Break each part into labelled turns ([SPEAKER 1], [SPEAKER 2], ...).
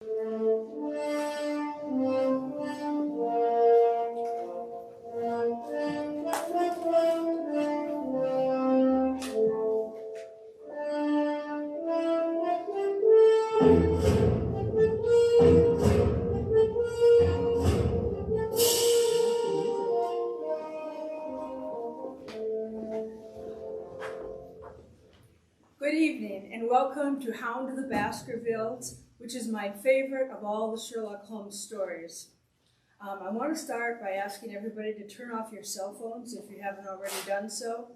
[SPEAKER 1] Good evening and welcome to Hound of the Baskervilles, which is my favorite of all the Sherlock Holmes stories. I want to start by asking everybody to turn off your cell phones if you haven't already done so.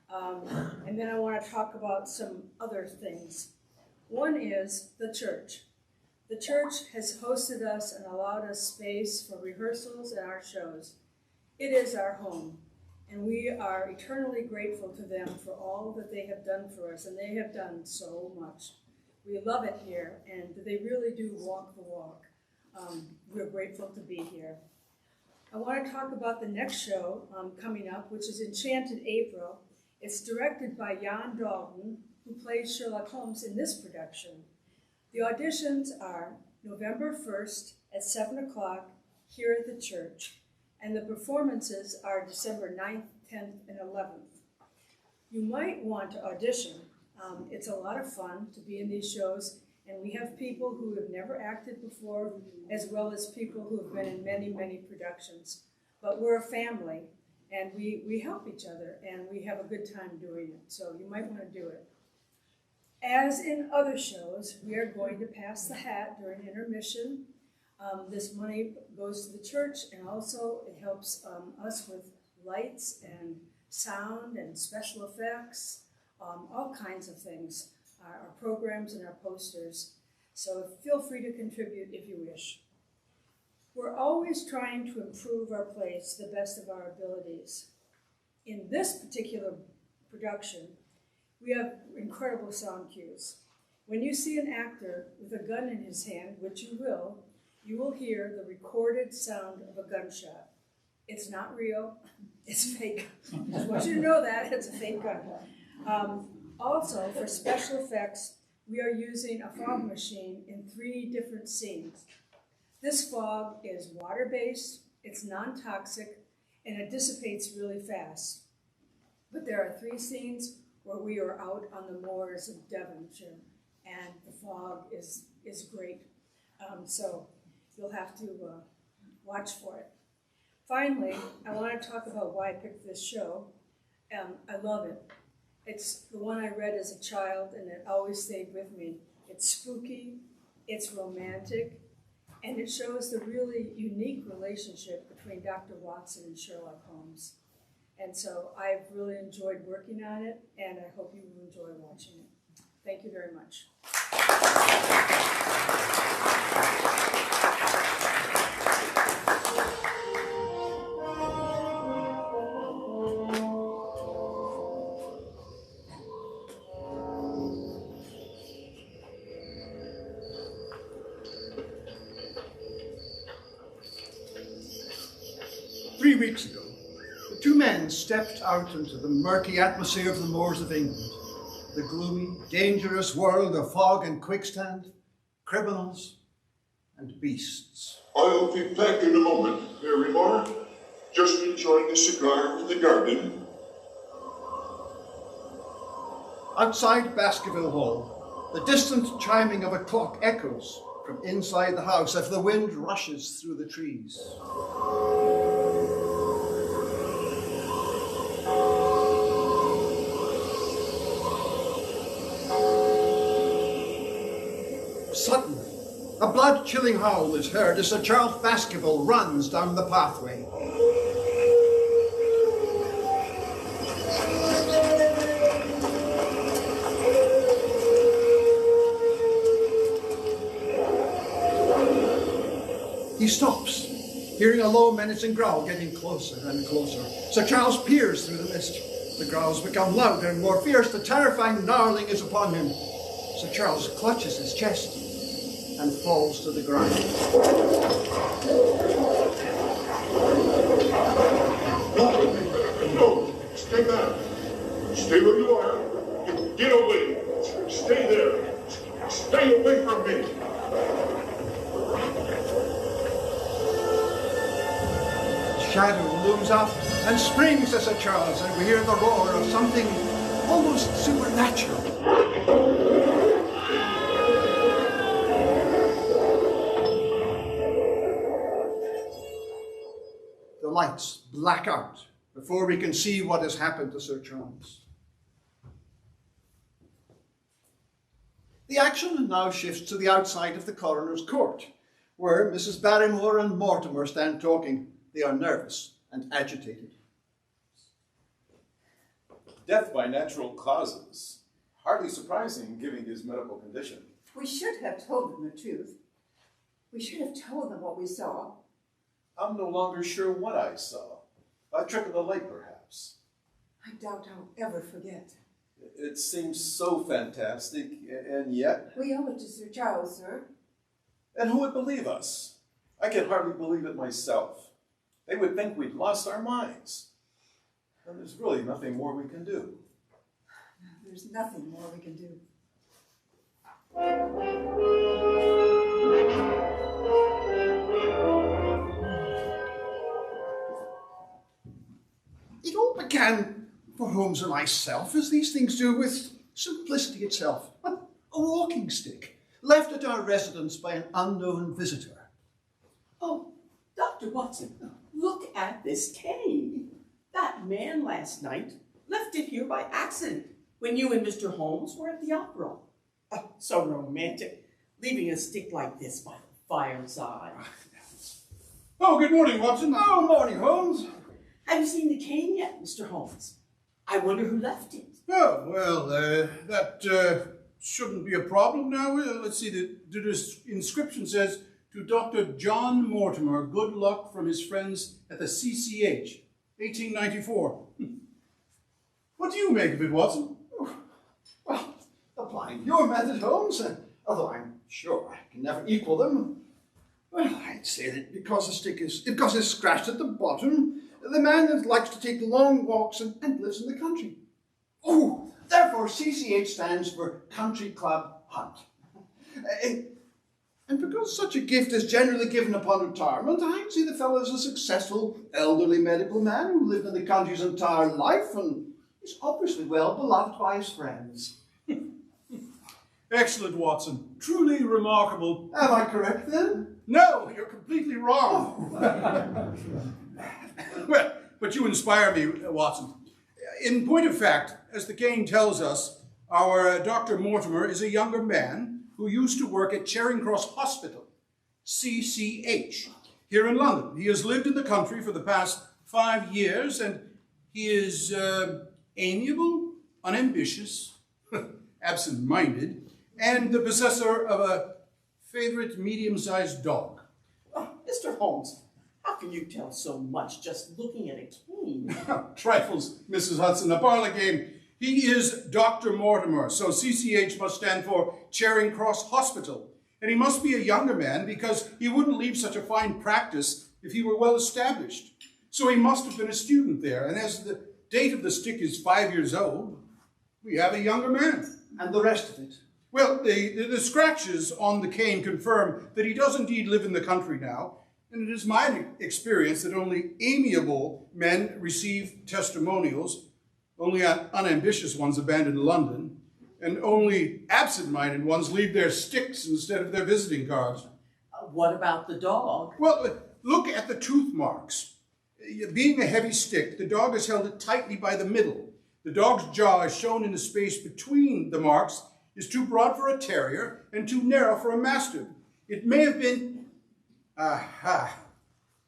[SPEAKER 1] And then I want to talk about some other things. One is the church. The church has hosted us and allowed us space for rehearsals and our shows. It is our home. And we are eternally grateful to them for all that they have done for us, and they have done so much. We love it here, and they really do walk the walk. We're grateful to be here. I want to talk about the next show coming up, which is Enchanted April. It's directed by Jan Dalton, who plays Sherlock Holmes in this production. The auditions are November 1st at 7 o'clock here at the church. And the performances are December 9th, 10th, and 11th. You might want to audition. It's a lot of fun to be in these shows, and we have people who have never acted before, as well as people who have been in many, many productions. But we're a family, and we help each other, and we have a good time doing it, so you might want to do it. As in other shows, we are going to pass the hat during intermission. This money goes to the church, and also it helps us with lights and sound and special effects, all kinds of things, our programs and our posters. So feel free to contribute if you wish. We're always trying to improve our plays to the best of our abilities. In this particular production, we have incredible sound cues. When you see an actor with a gun in his hand, which you will hear the recorded sound of a gunshot. It's not real, it's fake. Just want you to know that, it's a fake gun. Also, for special effects, we are using a fog machine in 3 different scenes. This fog is water-based, it's non-toxic, and it dissipates really fast. But there are 3 scenes where we are out on the moors of Devonshire, and the fog is great. So you'll have to watch for it. Finally, I want to talk about why I picked this show. I love it. It's the one I read as a child, and it always stayed with me. It's spooky, it's romantic, and it shows the really unique relationship between Dr. Watson and Sherlock Holmes. And so I've really enjoyed working on it, and I hope you will enjoy watching it. Thank you very much.
[SPEAKER 2] 3 weeks ago, the 2 men stepped out into the murky atmosphere of the moors of England, the gloomy, dangerous world of fog and quicksand, criminals and beasts.
[SPEAKER 3] I'll be back in a moment, Barrymore. Just enjoying a cigar in the garden.
[SPEAKER 2] Outside Baskerville Hall, the distant chiming of a clock echoes from inside the house as the wind rushes through the trees. Suddenly, a blood-chilling howl is heard as Sir Charles Baskerville runs down the pathway. He stops, hearing a low, menacing growl getting closer and closer. Sir Charles peers through the mist. The growls become louder and more fierce. The terrifying gnarling is upon him. Sir Charles clutches his chest and falls to the ground.
[SPEAKER 3] No, stay back. Stay where you are. Get away. Stay there. Stay away from me.
[SPEAKER 2] shadow looms up and springs to Sir Charles, and we hear the roar of something almost supernatural. The lights black out before we can see what has happened to Sir Charles. The action now shifts to the outside of the coroner's court, where Mrs. Barrymore and Mortimer stand talking. They are nervous and agitated.
[SPEAKER 4] Death by natural causes. Hardly surprising, given his medical condition.
[SPEAKER 5] We should have told them the truth. We should have told them what we saw.
[SPEAKER 4] I'm no longer sure what I saw. A trick of the light, perhaps.
[SPEAKER 5] I doubt I'll ever forget.
[SPEAKER 4] It seems so fantastic, and yet...
[SPEAKER 5] We owe it to Sir Charles, sir.
[SPEAKER 4] And who would believe us? I can hardly believe it myself. They would think we'd lost our minds. And there's really nothing more we can do.
[SPEAKER 5] There's nothing more we can do.
[SPEAKER 2] It all began for Holmes and myself, as these things do, with simplicity itself. A walking stick, left at our residence by an unknown visitor.
[SPEAKER 6] Oh, Dr. Watson, look at this cane. That man last night left it here by accident when you and Mr. Holmes were at the opera. Oh, so romantic, leaving a stick like this by the fireside.
[SPEAKER 7] Oh, good morning, Watson.
[SPEAKER 2] Oh, morning, Holmes.
[SPEAKER 6] Have you seen the cane yet, Mr. Holmes? I wonder who left it.
[SPEAKER 7] Oh, well, that shouldn't be a problem now. Let's see, the inscription says, to Dr. John Mortimer, good luck from his friends at the CCH, 1894. What do you make of it, Watson?
[SPEAKER 2] Well, applying your method, Holmes, although I'm sure I can never equal them, well, I'd say that because it's scratched at the bottom, the man that likes to take long walks and lives in the country. Oh, therefore CCH stands for Country Club Hunt. And because such a gift is generally given upon retirement, I'd see the fellow as a successful elderly medical man who lived in the country his entire life and is obviously well beloved by his friends.
[SPEAKER 7] Excellent, Watson. Truly remarkable.
[SPEAKER 2] Am I correct then?
[SPEAKER 7] No, you're completely wrong. Well, but you inspire me, Watson. In point of fact, as the cane tells us, our Dr. Mortimer is a younger man who used to work at Charing Cross Hospital, CCH, here in London. He has lived in the country for the past 5 years, and he is amiable, unambitious, absent-minded, and the possessor of a favorite medium-sized dog.
[SPEAKER 6] Oh, Mr. Holmes, how can you tell so much just looking at a cane?
[SPEAKER 7] Trifles, Mrs. Hudson, a parlor game. He is Dr. Mortimer, so CCH must stand for Charing Cross Hospital. And he must be a younger man because he wouldn't leave such a fine practice if he were well established. So he must have been a student there. And as the date of the stick is 5 years old, we have a younger man.
[SPEAKER 2] And the rest of it?
[SPEAKER 7] Well, the scratches on the cane confirm that he does indeed live in the country now. And it is my experience that only amiable men receive testimonials, only unambitious ones abandon London, and only absent-minded ones leave their sticks instead of their visiting cards.
[SPEAKER 6] What about the dog?
[SPEAKER 7] Well, look at the tooth marks. Being a heavy stick, the dog has held it tightly by the middle. The dog's jaw, is shown in the space between the marks, is too broad for a terrier and too narrow for a mastiff. It may have been... Aha.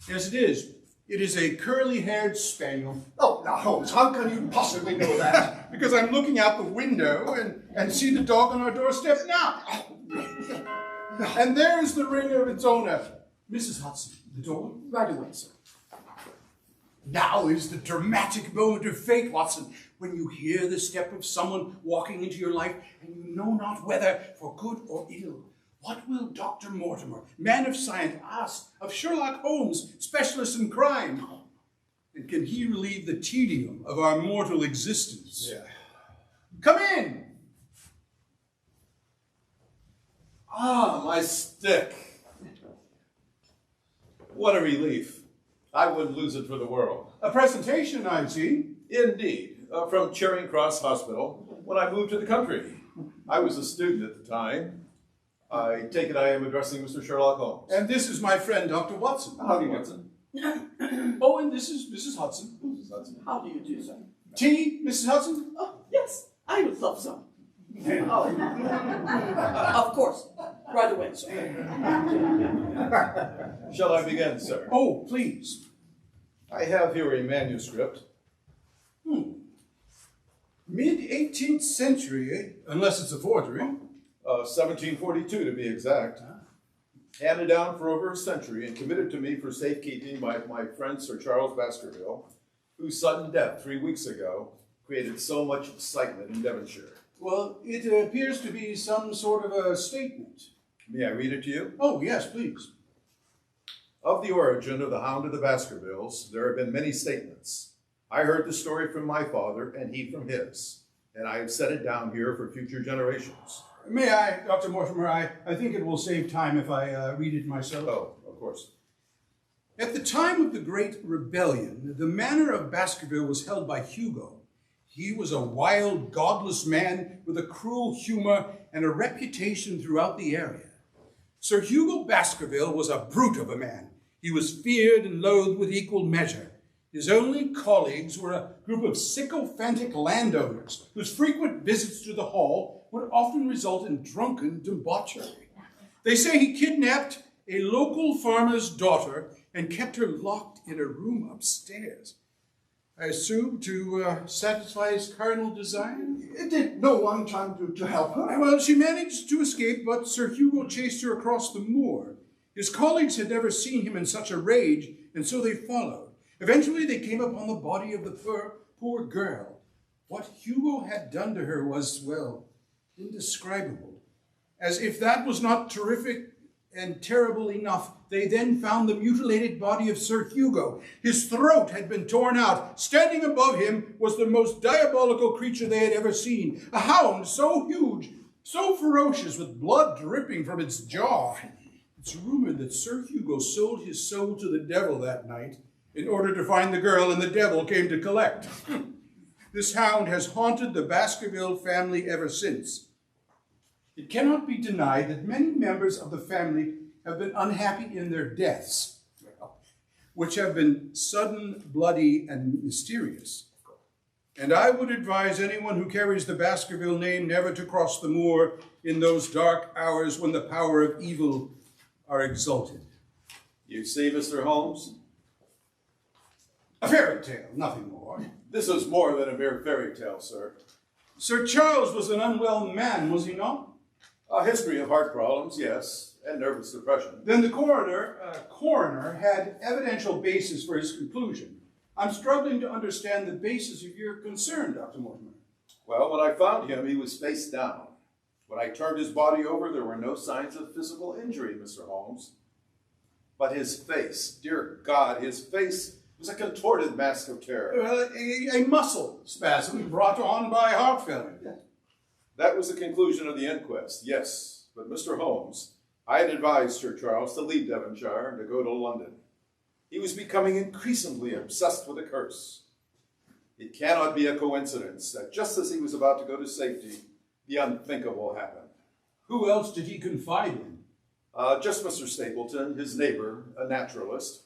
[SPEAKER 7] Yes, it is. It is a curly-haired spaniel.
[SPEAKER 2] Oh, now, Holmes, how can you possibly know that?
[SPEAKER 7] Because I'm looking out the window and see the dog on our doorstep now. And there is the ring of its owner. Mrs. Hudson, the door?
[SPEAKER 6] Right away, sir.
[SPEAKER 7] Now is the dramatic moment of fate, Watson, when you hear the step of someone walking into your life and you know not whether for good or ill. What will Dr. Mortimer, man of science, ask of Sherlock Holmes, specialist in crime? And can he relieve the tedium of our mortal existence?
[SPEAKER 2] Yeah.
[SPEAKER 7] Come in!
[SPEAKER 4] Ah, my stick. What a relief. I wouldn't lose it for the world.
[SPEAKER 7] A presentation, I see.
[SPEAKER 4] Indeed. From Charing Cross Hospital when I moved to the country. I was a student at the time. I take it I am addressing Mr. Sherlock Holmes.
[SPEAKER 7] And this is my friend, Dr. Watson.
[SPEAKER 4] Howdy, Watson.
[SPEAKER 7] Oh, and this is Mrs. Hudson.
[SPEAKER 4] Mrs. Hudson.
[SPEAKER 6] How do you do, sir?
[SPEAKER 7] Tea, Mrs. Hudson?
[SPEAKER 6] Oh, yes, I would love some. Oh, of course. Right away, sir.
[SPEAKER 4] Shall I begin, sir?
[SPEAKER 7] Oh, please.
[SPEAKER 4] I have here a manuscript.
[SPEAKER 7] Mid-18th century, eh? Unless it's a forgery.
[SPEAKER 4] 1742 to be exact. Handed down for over a century and committed to me for safekeeping by my friend Sir Charles Baskerville, whose sudden death 3 weeks ago created so much excitement in Devonshire.
[SPEAKER 7] Well, it appears to be some sort of a statement.
[SPEAKER 4] May I read it to you?
[SPEAKER 7] Oh, yes, please.
[SPEAKER 4] Of the origin of the Hound of the Baskervilles, there have been many statements. I heard the story from my father, and he from his, and I have set it down here for future generations.
[SPEAKER 7] May I, Dr. Mortimer, I think it will save time if I read it myself.
[SPEAKER 4] Oh, of course.
[SPEAKER 7] At the time of the Great Rebellion, the manor of Baskerville was held by Hugo. He was a wild, godless man with a cruel humor and a reputation throughout the area. Sir Hugo Baskerville was a brute of a man. He was feared and loathed with equal measure. His only colleagues were a group of sycophantic landowners whose frequent visits to the hall would often result in drunken debauchery. They say he kidnapped a local farmer's daughter and kept her locked in a room upstairs. I assume to satisfy his carnal desire?
[SPEAKER 2] Did no one try to help her?
[SPEAKER 7] Well, she managed to escape, but Sir Hugo chased her across the moor. His colleagues had never seen him in such a rage, and so they followed. Eventually, they came upon the body of the poor girl. What Hugo had done to her was, well, indescribable. As if that was not terrific and terrible enough, they then found the mutilated body of Sir Hugo. His throat had been torn out. Standing above him was the most diabolical creature they had ever seen. A hound so huge, so ferocious, with blood dripping from its jaw. It's rumored that Sir Hugo sold his soul to the devil that night in order to find the girl, and the devil came to collect. This hound has haunted the Baskerville family ever since. It cannot be denied that many members of the family have been unhappy in their deaths, which have been sudden, bloody, and mysterious. And I would advise anyone who carries the Baskerville name never to cross the moor in those dark hours when the power of evil are exalted.
[SPEAKER 4] You see, Mr. Holmes?
[SPEAKER 7] A fairy tale, nothing more.
[SPEAKER 4] This is more than a mere fairy tale, sir.
[SPEAKER 7] Sir Charles was an unwell man, was he not?
[SPEAKER 4] A history of heart problems, yes, and nervous depression.
[SPEAKER 7] Then the coroner had evidential basis for his conclusion. I'm struggling to understand the basis of your concern, Dr. Mortimer.
[SPEAKER 4] Well, when I found him, he was face down. When I turned his body over, there were no signs of physical injury, Mr. Holmes. But his face, dear God, his face was a contorted mask of terror.
[SPEAKER 7] A muscle spasm brought on by heart failure.
[SPEAKER 4] That was the conclusion of the inquest, yes. But Mr. Holmes, I had advised Sir Charles to leave Devonshire and to go to London. He was becoming increasingly obsessed with a curse. It cannot be a coincidence that just as he was about to go to safety, the unthinkable happened.
[SPEAKER 7] Who else did he confide in?
[SPEAKER 4] Just Mr. Stapleton, his neighbor, a naturalist.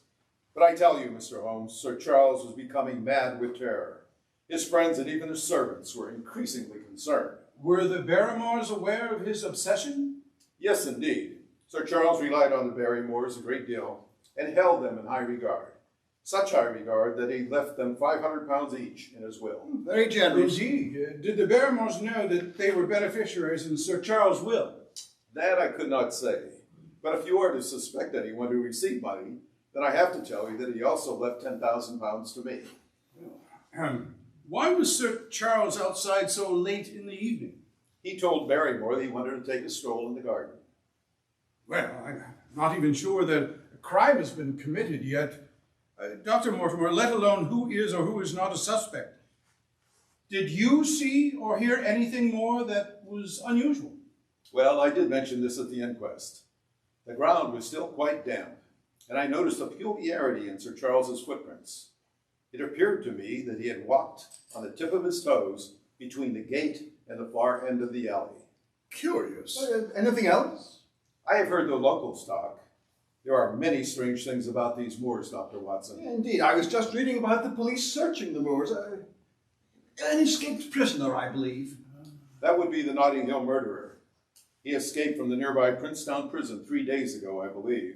[SPEAKER 4] But I tell you, Mr. Holmes, Sir Charles was becoming mad with terror. His friends and even his servants were increasingly concerned.
[SPEAKER 7] Were the Barrymores aware of his obsession?
[SPEAKER 4] Yes, indeed. Sir Charles relied on the Barrymores a great deal and held them in high regard. Such high regard that he left them £500 each in his will.
[SPEAKER 2] Very generous.
[SPEAKER 7] Indeed. Did the Barrymores know that they were beneficiaries in Sir Charles' will?
[SPEAKER 4] That I could not say. But if you are to suspect anyone who received money, then I have to tell you that he also left £10,000 to me.
[SPEAKER 7] Why was Sir Charles outside so late in the evening?
[SPEAKER 4] He told Barrymore that he wanted to take a stroll in the garden.
[SPEAKER 7] Well, I'm not even sure that a crime has been committed yet. Dr. Mortimer, let alone who is or who is not a suspect. Did you see or hear anything more that was unusual?
[SPEAKER 4] Well, I did mention this at the inquest. The ground was still quite damp. and I noticed a peculiarity in Sir Charles's footprints. It appeared to me that he had walked on the tip of his toes between the gate and the far end of the alley.
[SPEAKER 7] Curious.
[SPEAKER 2] Anything else?
[SPEAKER 4] I have heard the locals talk. There are many strange things about these moors, Dr. Watson.
[SPEAKER 2] Indeed, I was just reading about the police searching the moors. An escaped prisoner, I believe.
[SPEAKER 4] That would be the Notting Hill murderer. He escaped from the nearby Princetown prison 3 days ago, I believe.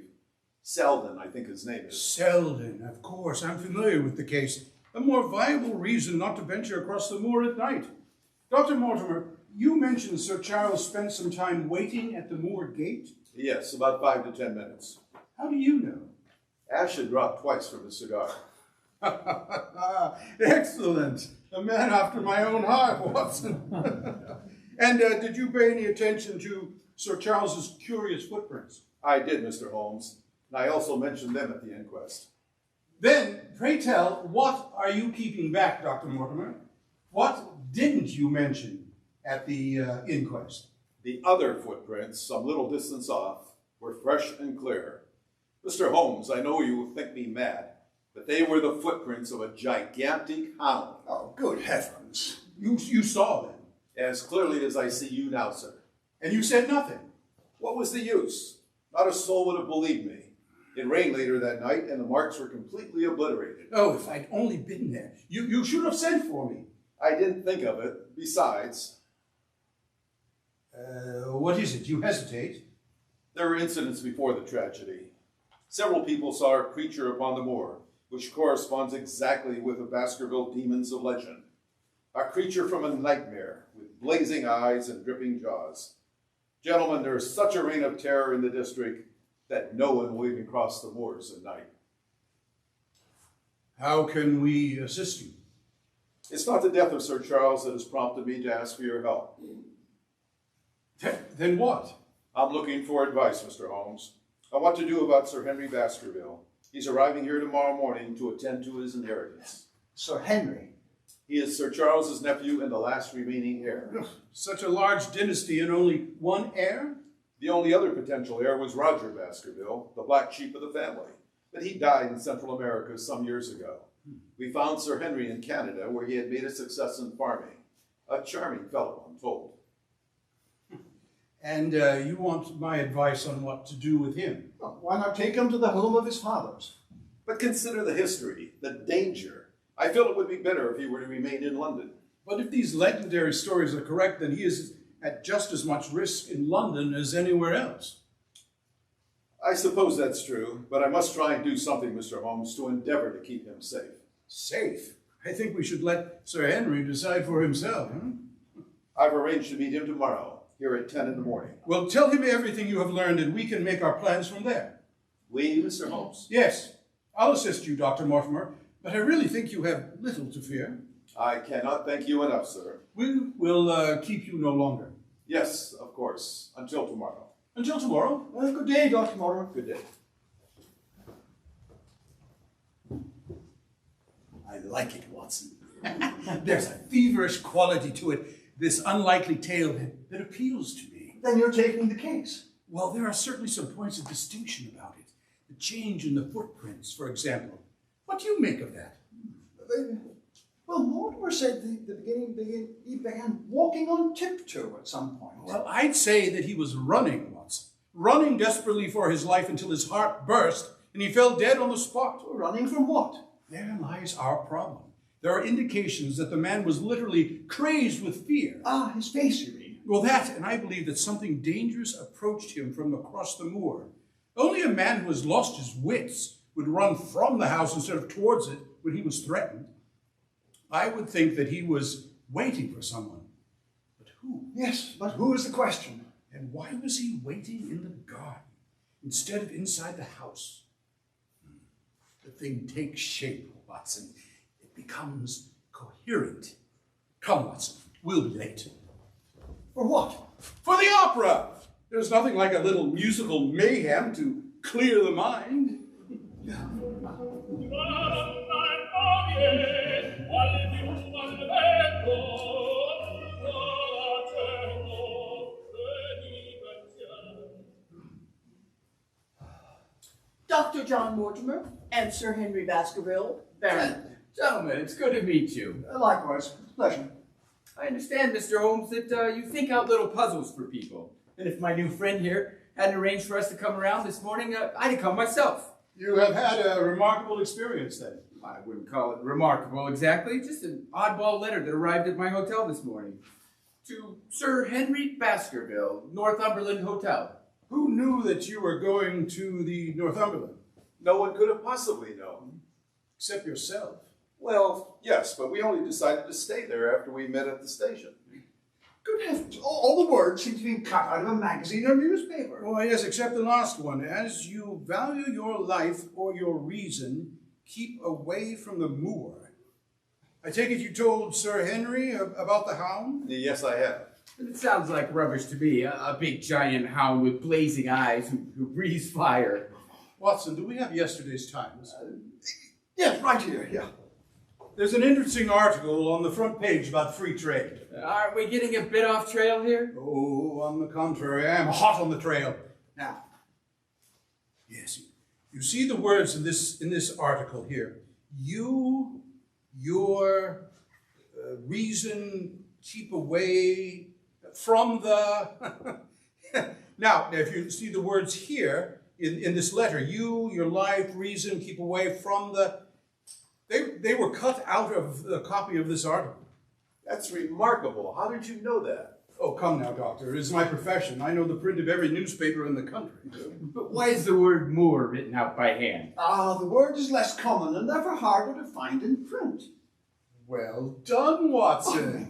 [SPEAKER 4] Selden, I think his name is.
[SPEAKER 7] Selden, of course. I'm familiar with the case. A more viable reason not to venture across the moor at night. Dr. Mortimer, you mentioned Sir Charles spent some time waiting at the moor gate?
[SPEAKER 4] Yes, about 5 to 10 minutes.
[SPEAKER 7] How do you know?
[SPEAKER 4] Ash had dropped twice from his cigar.
[SPEAKER 7] Excellent. A man after my own heart, Watson. And did you pay any attention to Sir Charles's curious footprints?
[SPEAKER 4] I did, Mr. Holmes, and I also mentioned them at the inquest.
[SPEAKER 7] Then, pray tell, what are you keeping back, Dr. Mortimer? What didn't you mention at the inquest?
[SPEAKER 4] The other footprints, some little distance off, were fresh and clear. Mr. Holmes, I know you will think me mad, but they were the footprints of a gigantic hound.
[SPEAKER 2] Oh, good heavens.
[SPEAKER 7] You saw them,
[SPEAKER 4] As clearly as I see you now, sir.
[SPEAKER 7] and you said nothing.
[SPEAKER 4] What was the use? Not a soul would have believed me. It rained later that night, and the marks were completely obliterated.
[SPEAKER 7] Oh, if I'd only been there. You should have sent for me.
[SPEAKER 4] I didn't think of it. Besides,
[SPEAKER 7] What is it? You hesitate?
[SPEAKER 4] there were incidents before the tragedy. Several people saw a creature upon the moor, which corresponds exactly with the Baskerville demons of legend. A creature from a nightmare, with blazing eyes and dripping jaws. Gentlemen, there is such a reign of terror in the district that no one will even cross the moors at night.
[SPEAKER 7] How can we assist you?
[SPEAKER 4] It's not the death of Sir Charles that has prompted me to ask for your help.
[SPEAKER 7] Then what?
[SPEAKER 4] I'm looking for advice, Mr. Holmes, on what to do about Sir Henry Baskerville. He's arriving here tomorrow morning to attend to his inheritance.
[SPEAKER 2] Sir Henry.
[SPEAKER 4] He is Sir Charles's nephew and the last remaining heir.
[SPEAKER 7] Such a large dynasty and only one heir?
[SPEAKER 4] The only other potential heir was Roger Baskerville, the black sheep of the family, but he died in Central America some years ago. We found Sir Henry in Canada, where he had made a success in farming. A charming fellow, I'm told.
[SPEAKER 7] And you want my advice on what to do with him?
[SPEAKER 2] Well, why not take him to the home of his fathers?
[SPEAKER 4] But consider the history, the danger. I feel it would be better if he were to remain in London.
[SPEAKER 7] But if these legendary stories are correct, then he is at just as much risk in London as anywhere else.
[SPEAKER 4] I suppose that's true, but I must try and do something, Mr. Holmes, to endeavor to keep him safe.
[SPEAKER 7] Safe? I think we should let Sir Henry decide for himself.
[SPEAKER 4] I've arranged to meet him tomorrow, here at 10 in the morning.
[SPEAKER 7] Well, tell him everything you have learned, and we can make our plans from there.
[SPEAKER 4] We, Mr. Holmes?
[SPEAKER 7] Yes, I'll assist you, Dr. Mortimer, but I really think you have little to fear.
[SPEAKER 4] I cannot thank you enough, sir.
[SPEAKER 7] We will keep you no longer.
[SPEAKER 4] Yes, of course. Until tomorrow.
[SPEAKER 7] Until tomorrow.
[SPEAKER 2] Well, good day, Dr. Mortimer.
[SPEAKER 4] Good day.
[SPEAKER 7] I like it, Watson. There's a feverish quality to it, this unlikely tale that appeals to me.
[SPEAKER 2] Then you're taking the case.
[SPEAKER 7] Well, there are certainly some points of distinction about it. The change in the footprints, for example. What do you make of that?
[SPEAKER 2] Well, Mortimer said at the beginning he began walking on tiptoe at some point.
[SPEAKER 7] Well, I'd say that he was running, Watson. Running desperately for his life until his heart burst and he fell dead on the spot.
[SPEAKER 2] Running from what?
[SPEAKER 7] There lies our problem. There are indications that the man was literally crazed with fear.
[SPEAKER 2] Ah, his face, you mean?
[SPEAKER 7] Well, that, and I believe that something dangerous approached him from across the moor. Only a man who has lost his wits would run from the house instead of towards it when he was threatened. I would think that he was waiting for someone. But who?
[SPEAKER 2] Yes, but who is the question?
[SPEAKER 7] And why was he waiting in the garden instead of inside the house? The thing takes shape, Watson. It becomes coherent. Come, Watson, we'll be late.
[SPEAKER 2] For what?
[SPEAKER 7] For the opera! There's nothing like a little musical mayhem to clear the mind.
[SPEAKER 6] Dr. John Mortimer and Sir Henry Baskerville, Baron.
[SPEAKER 8] Gentlemen, it's good to meet you.
[SPEAKER 2] Likewise. Pleasure.
[SPEAKER 8] I understand, Mr. Holmes, that you think out little puzzles for people. And if my new friend here hadn't arranged for us to come around this morning, I'd have come myself.
[SPEAKER 7] You have had a remarkable experience then.
[SPEAKER 8] I wouldn't call it remarkable exactly, just an oddball letter that arrived at my hotel this morning. To Sir Henry Baskerville, Northumberland Hotel.
[SPEAKER 7] Who knew that you were going to the Northumberland?
[SPEAKER 4] No one could have possibly known.
[SPEAKER 7] Except yourself.
[SPEAKER 4] Well, yes, but we only decided to stay there after we met at the station.
[SPEAKER 2] Good heavens, all the words seem to be cut out of a magazine or newspaper.
[SPEAKER 7] Oh, yes, except the last one. As you value your life or your reason, keep away from the moor. I take it you told Sir Henry about the Hound?
[SPEAKER 4] Yes, I have.
[SPEAKER 8] It sounds like rubbish to me, a big giant hound with blazing eyes who breathes fire.
[SPEAKER 7] Watson, do we have yesterday's Times?
[SPEAKER 2] Yes, right here, yeah.
[SPEAKER 7] There's an interesting article on the front page about free trade.
[SPEAKER 8] Aren't we getting a bit off trail here?
[SPEAKER 7] Oh, on the contrary, I am hot on the trail. Now, yes, you see the words in this article here. Your reason, keep away from the... Now, if you see the words here in this letter, your life, reason, keep away from the... They were cut out of the copy of this article.
[SPEAKER 4] That's remarkable. How did you know that?
[SPEAKER 7] Oh, come now, Doctor. It is my profession. I know the print of every newspaper in the country.
[SPEAKER 8] But why is the word moor written out by hand?
[SPEAKER 2] The word is less common and therefore harder to find in print.
[SPEAKER 7] Well done, Watson.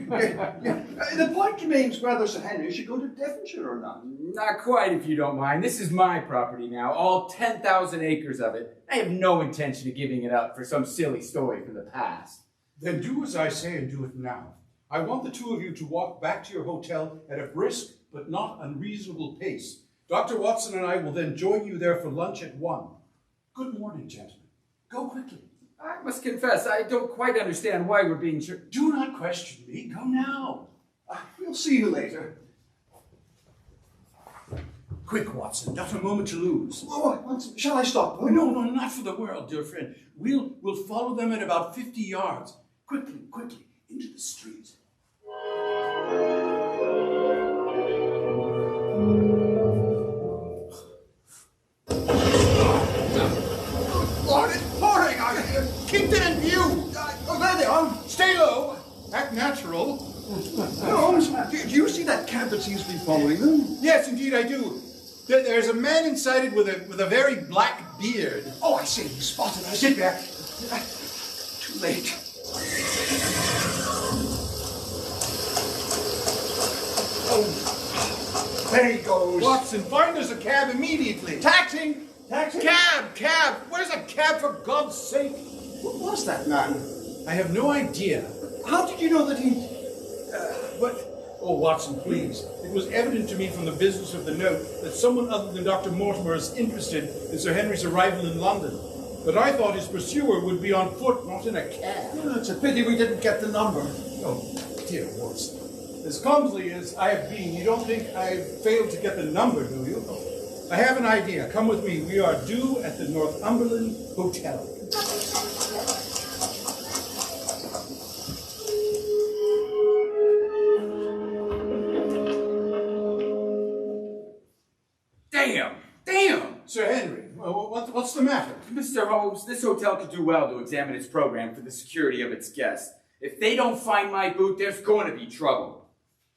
[SPEAKER 2] Thank you. The point remains whether Sir Henry should go to Devonshire or not.
[SPEAKER 8] Not quite, if you don't mind. This is my property now, all 10,000 acres of it. I have no intention of giving it up for some silly story from the past.
[SPEAKER 7] Then do as I say and do it now. I want the two of you to walk back to your hotel at a brisk but not unreasonable pace. Dr. Watson and I will then join you there for lunch at 1. Good morning, gentlemen. Go quickly.
[SPEAKER 8] I must confess, I don't quite understand why we're being
[SPEAKER 7] Do not question me. Go now.
[SPEAKER 2] We'll see you later.
[SPEAKER 7] Quick, Watson. Not a moment to lose.
[SPEAKER 2] Shall I stop?
[SPEAKER 7] Oh, no, not for the world, dear friend. We'll follow them at about 50 yards. Quickly, into the street.
[SPEAKER 2] Lord, it's pouring! Keep them in view! There they are!
[SPEAKER 7] Stay low. Act natural.
[SPEAKER 2] Holmes, do you see that cab that seems to be following them?
[SPEAKER 7] Yes, indeed, I do. There's a man inside it with a very black beard.
[SPEAKER 2] Oh, I see. He's spotted us.
[SPEAKER 7] Sit back.
[SPEAKER 2] Too late. Oh, there he goes.
[SPEAKER 7] Watson, find us a cab immediately.
[SPEAKER 2] Taxi!
[SPEAKER 7] Cab! Where's a cab, for God's sake?
[SPEAKER 2] What was that man?
[SPEAKER 7] I have no idea.
[SPEAKER 2] How did you know that he...
[SPEAKER 7] What? Oh, Watson, please. It was evident to me from the business of the note that someone other than Dr. Mortimer is interested in Sir Henry's arrival in London. But I thought his pursuer would be on foot, not in a cab.
[SPEAKER 2] Oh, it's a pity we didn't get the number.
[SPEAKER 7] Oh, dear Watson. As clumsily as I have been, you don't think I've failed to get the number, do you? I have an idea. Come with me. We are due at the Northumberland Hotel.
[SPEAKER 8] Damn!
[SPEAKER 7] Sir Henry, what's the matter?
[SPEAKER 8] Mr. Holmes, this hotel could do well to examine its program for the security of its guests. If they don't find my boot, there's going to be trouble.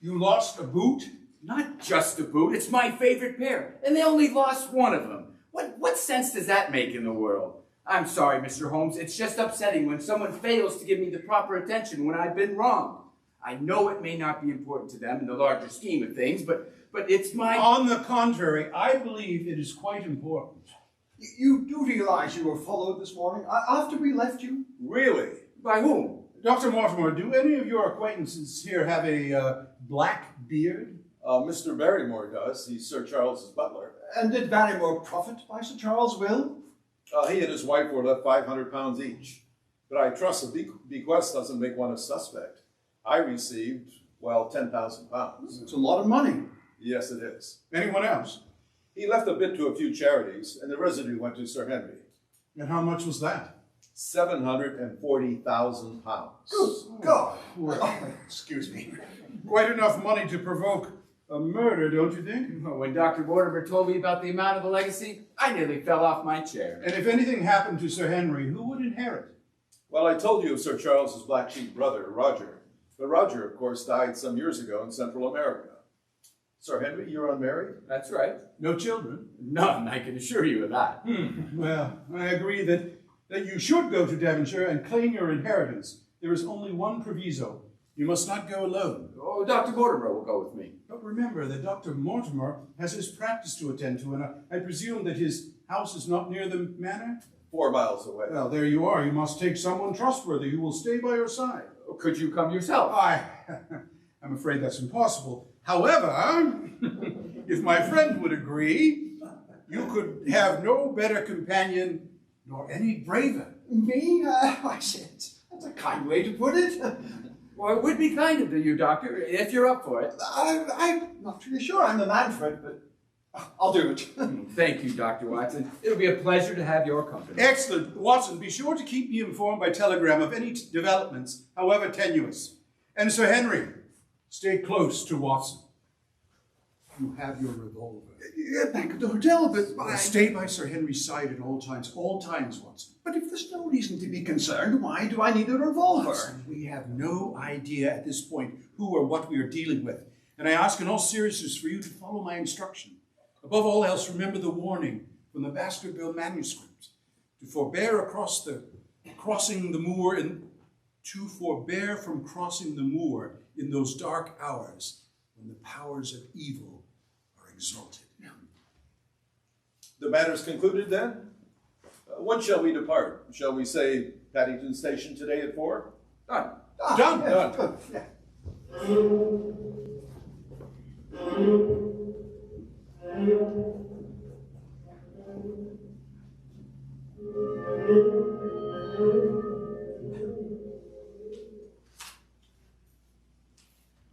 [SPEAKER 7] You lost a boot?
[SPEAKER 8] Not just a boot, it's my favorite pair, and they only lost one of them. What sense does that make in the world? I'm sorry, Mr. Holmes, it's just upsetting when someone fails to give me the proper attention when I've been wrong. I know it may not be important to them in the larger scheme of things, but it's my...
[SPEAKER 7] On the contrary, I believe it is quite important.
[SPEAKER 2] You do realize you were followed this morning after we left you?
[SPEAKER 4] Really?
[SPEAKER 8] By whom?
[SPEAKER 7] Dr. Mortimer, do any of your acquaintances here have a black beard?
[SPEAKER 4] Mr. Barrymore does. He's Sir Charles's butler.
[SPEAKER 2] And did Barrymore profit by Sir Charles' will?
[SPEAKER 4] He and his wife were left £500 each. But I trust a bequest doesn't make one a suspect. I received, well, £10,000.
[SPEAKER 2] It's a lot of money.
[SPEAKER 4] Yes, it is.
[SPEAKER 7] Anyone else?
[SPEAKER 4] He left a bit to a few charities, and the residue went to Sir Henry.
[SPEAKER 7] And how much was that?
[SPEAKER 4] £740,000.
[SPEAKER 2] Good God. Oh, excuse me.
[SPEAKER 7] Quite enough money to provoke a murder, don't you think?
[SPEAKER 8] When Dr. Mortimer told me about the amount of the legacy, I nearly fell off my chair.
[SPEAKER 7] And if anything happened to Sir Henry, who would inherit?
[SPEAKER 4] Well, I told you of Sir Charles's black sheep brother, Roger. But Roger, of course, died some years ago in Central America. Sir Henry, you're unmarried?
[SPEAKER 8] That's right.
[SPEAKER 7] No children?
[SPEAKER 8] None, I can assure you of that.
[SPEAKER 7] Well, I agree that you should go to Devonshire and claim your inheritance. There is only one proviso. You must not go alone.
[SPEAKER 8] Oh, Dr. Mortimer will go with me.
[SPEAKER 7] But remember that Dr. Mortimer has his practice to attend to, and I presume that his house is not near the manor?
[SPEAKER 4] 4 miles away.
[SPEAKER 7] Well, there you are. You must take someone trustworthy who will stay by your side.
[SPEAKER 8] Could you come yourself?
[SPEAKER 7] I'm afraid that's impossible. However, if my friend would agree, you could have no better companion nor any braver.
[SPEAKER 2] Me? I said, that's a kind way to put it.
[SPEAKER 8] Well, it would be kind of you, Doctor, if you're up for it.
[SPEAKER 2] I'm not really sure I'm the man for it, but I'll do it.
[SPEAKER 8] Thank you, Dr. Watson. It'll be a pleasure to have your company.
[SPEAKER 7] Excellent. Watson, be sure to keep me informed by telegram of any developments, however tenuous. And Sir Henry, stay close to Watson. You have your revolver.
[SPEAKER 2] Back at the hotel, but
[SPEAKER 7] Stay by Sir Henry's side at all times, Watson.
[SPEAKER 2] But if there's no reason to be concerned, why do I need a revolver?
[SPEAKER 7] Watson, we have no idea at this point who or what we are dealing with. And I ask in all seriousness for you to follow my instruction. Above all else, remember the warning from the Baskerville manuscript to forbear from crossing the moor in those dark hours when the powers of evil are exalted.
[SPEAKER 4] The matter's concluded then? When shall we depart? Shall we say Paddington Station today at 4?
[SPEAKER 8] Done.
[SPEAKER 7] Done.
[SPEAKER 2] Yeah,
[SPEAKER 4] Done.
[SPEAKER 2] good, yeah.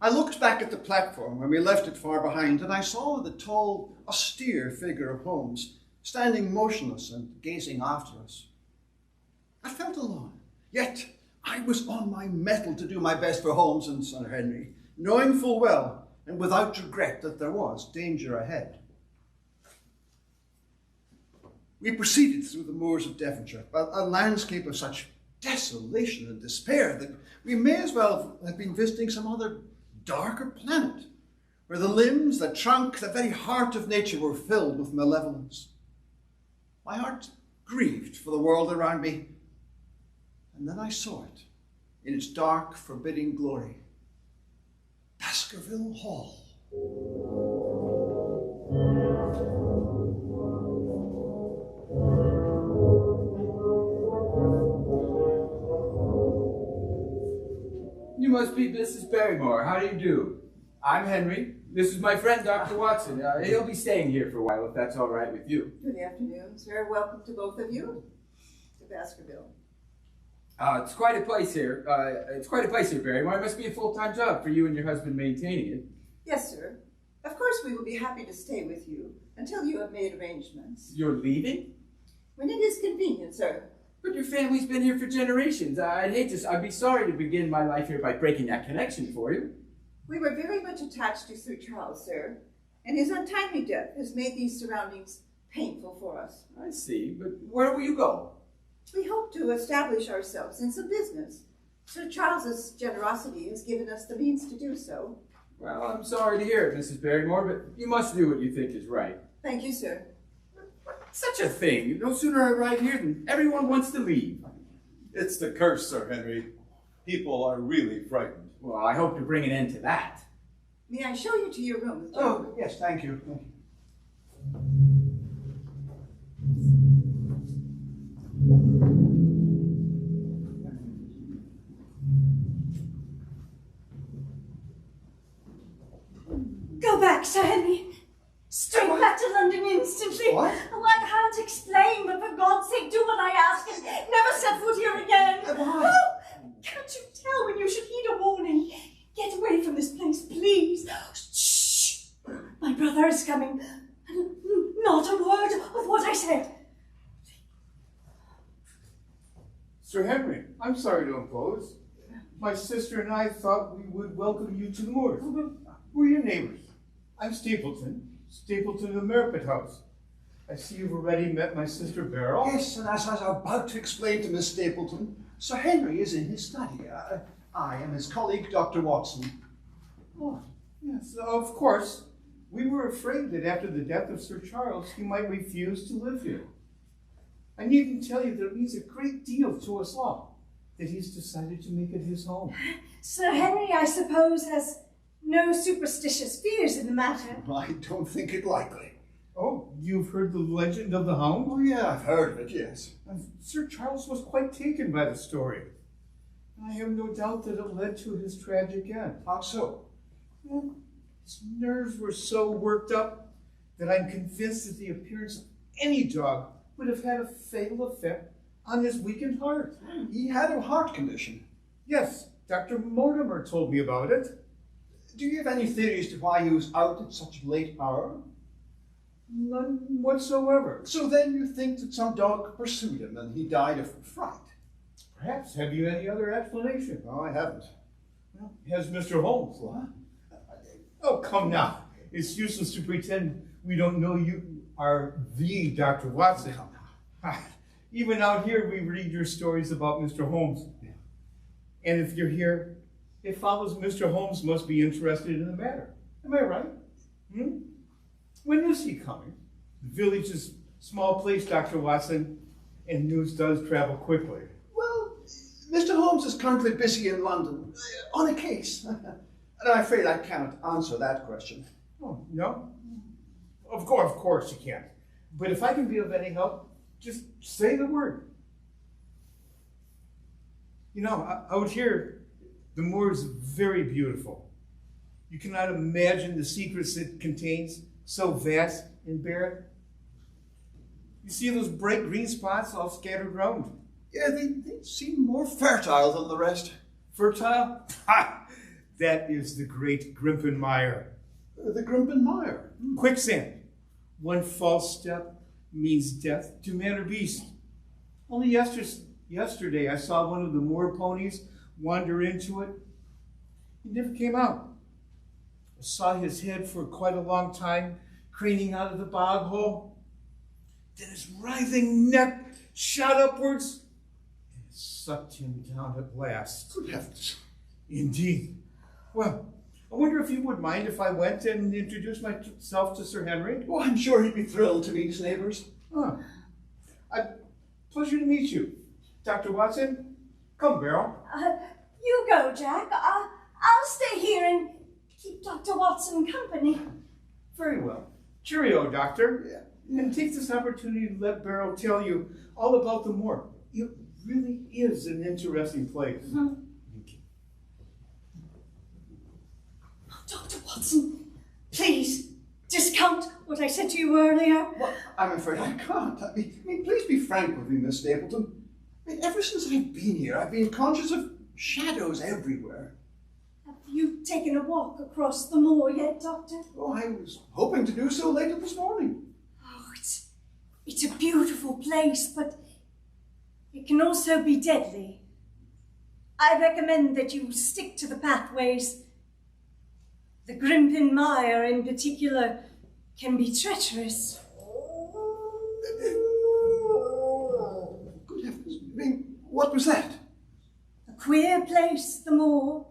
[SPEAKER 2] I looked back at the platform when we left it far behind, and I saw the tall, austere figure of Holmes standing motionless and gazing after us. I felt alone, yet I was on my mettle to do my best for Holmes and Sir Henry, knowing full well and without regret that there was danger ahead. We proceeded through the moors of Devonshire, a landscape of such desolation and despair that we may as well have been visiting some other darker planet, where the limbs, the trunk, the very heart of nature were filled with malevolence. My heart grieved for the world around me, and then I saw it in its dark, forbidding glory. Baskerville Hall.
[SPEAKER 8] You must be Mrs. Barrymore. How do you do? I'm Henry. This is my friend, Dr. Watson. He'll be staying here for a while, if that's all right with you.
[SPEAKER 5] Good afternoon, sir. Welcome to both of you to Baskerville.
[SPEAKER 8] It's quite a place here. Barrymore. It must be a full-time job for you and your husband maintaining it.
[SPEAKER 5] Yes, sir. Of course, we will be happy to stay with you until you have made arrangements.
[SPEAKER 8] You're leaving?
[SPEAKER 5] When it is convenient, sir.
[SPEAKER 8] But your family's been here for generations. I'd be sorry to begin my life here by breaking that connection for you.
[SPEAKER 5] We were very much attached to Sir Charles, sir, and his untimely death has made these surroundings painful for us.
[SPEAKER 8] I see, but where will you go?
[SPEAKER 5] We hope to establish ourselves in some business. Sir Charles's generosity has given us the means to do so.
[SPEAKER 8] Well, I'm sorry to hear it, Mrs. Barrymore, but you must do what you think is right.
[SPEAKER 5] Thank you, sir.
[SPEAKER 8] Such a thing. No sooner I arrive here than everyone wants to leave.
[SPEAKER 4] It's the curse, Sir Henry. People are really frightened.
[SPEAKER 8] Well, I hope to bring an end to that.
[SPEAKER 5] May I show you to your room?
[SPEAKER 2] Oh, yes, thank you.
[SPEAKER 9] Go back, Sir Henry. Straight back to London instantly.
[SPEAKER 2] What?
[SPEAKER 9] Oh, I can't explain, but for God's sake, do what I ask and never set foot here again.
[SPEAKER 2] Why?
[SPEAKER 9] Oh, can't you tell when you should heed a warning? Get away from this place, please. Shh. My brother is coming.
[SPEAKER 10] Sir Henry, I'm sorry to impose. My sister and I thought we would welcome you to the moors. We're your neighbors. I'm Stapleton of the Merripit House. I see you've already met my sister Beryl.
[SPEAKER 2] Yes, and as I was about to explain to Miss Stapleton, Sir Henry is in his study. I am his colleague, Dr. Watson.
[SPEAKER 10] Oh, yes, of course. We were afraid that after the death of Sir Charles, he might refuse to live here. I needn't tell you that it means a great deal to us all that he's decided to make it his home.
[SPEAKER 9] Sir Henry, I suppose, has no superstitious fears in the matter.
[SPEAKER 2] I don't think it likely.
[SPEAKER 10] Oh, you've heard the legend of the Hound?
[SPEAKER 2] Oh, yeah, I've heard of it, yes.
[SPEAKER 10] Sir Charles was quite taken by the story. I have no doubt that it led to his tragic end.
[SPEAKER 2] How so?
[SPEAKER 10] Well, his nerves were so worked up that I'm convinced that the appearance of any dog would have had a fatal effect on his weakened heart.
[SPEAKER 2] He had a heart condition.
[SPEAKER 10] Yes, Dr. Mortimer told me about it.
[SPEAKER 2] Do you have any theories to why he was out at such a late hour?
[SPEAKER 10] None whatsoever.
[SPEAKER 2] So then you think that some dog pursued him and he died of fright?
[SPEAKER 10] Perhaps. Have you any other explanation?
[SPEAKER 2] No, I haven't.
[SPEAKER 10] Well, has Mr. Holmes?
[SPEAKER 2] What?
[SPEAKER 10] Oh, come now. It's useless to pretend we don't know you are the Dr. Watson.
[SPEAKER 2] Come now.
[SPEAKER 10] Even out here, we read your stories about Mr. Holmes.
[SPEAKER 2] Yeah.
[SPEAKER 10] And if you're here, it follows Mr. Holmes must be interested in the matter. Am I right? When is he coming? The village is a small place, Dr. Watson, and news does travel quickly.
[SPEAKER 2] Well, Mr. Holmes is currently busy in London on a case. And I'm afraid I cannot answer that question.
[SPEAKER 10] Oh, no? Of course you can't. But if I can be of any help, just say the word. You know, out here, the moor is very beautiful. You cannot imagine the secrets it contains, so vast and barren. You see those bright green spots all scattered around?
[SPEAKER 2] Yeah, they seem more fertile than the rest.
[SPEAKER 10] Fertile? Ha! That is the great Grimpenmire.
[SPEAKER 2] The Grimpenmire?
[SPEAKER 10] Quicksand. One false step means death to man or beast. Only yesterday I saw one of the moor ponies wander into it. He never came out. I saw his head for quite a long time craning out of the bog hole. Then his writhing neck shot upwards and it sucked him down at last.
[SPEAKER 2] Good heavens.
[SPEAKER 10] Indeed. Well, I wonder if you would mind if I went and introduced myself to Sir Henry?
[SPEAKER 2] Oh, I'm sure he'd be thrilled to meet his neighbors.
[SPEAKER 10] Pleasure to meet you. Dr. Watson, come, Beryl.
[SPEAKER 9] You go, Jack. I'll stay here and keep Dr. Watson company.
[SPEAKER 10] Very well. Cheerio, Doctor.
[SPEAKER 2] Yeah.
[SPEAKER 10] And take this opportunity to let Beryl tell you all about the moor. It really is an interesting place.
[SPEAKER 9] Dr. Watson, please, discount what I said to you earlier.
[SPEAKER 2] Well, I'm afraid I can't. I mean, please be frank with me, Miss Stapleton. I mean, ever since I've been here, I've been conscious of shadows everywhere.
[SPEAKER 9] Have you taken a walk across the moor yet, Doctor?
[SPEAKER 2] Oh, I was hoping to do so later this morning.
[SPEAKER 9] Oh, it's a beautiful place, but it can also be deadly. I recommend that you stick to the pathways. The Grimpenmire, in particular, can be treacherous.
[SPEAKER 2] Good heavens. I mean, what was that?
[SPEAKER 9] A queer place, the moor.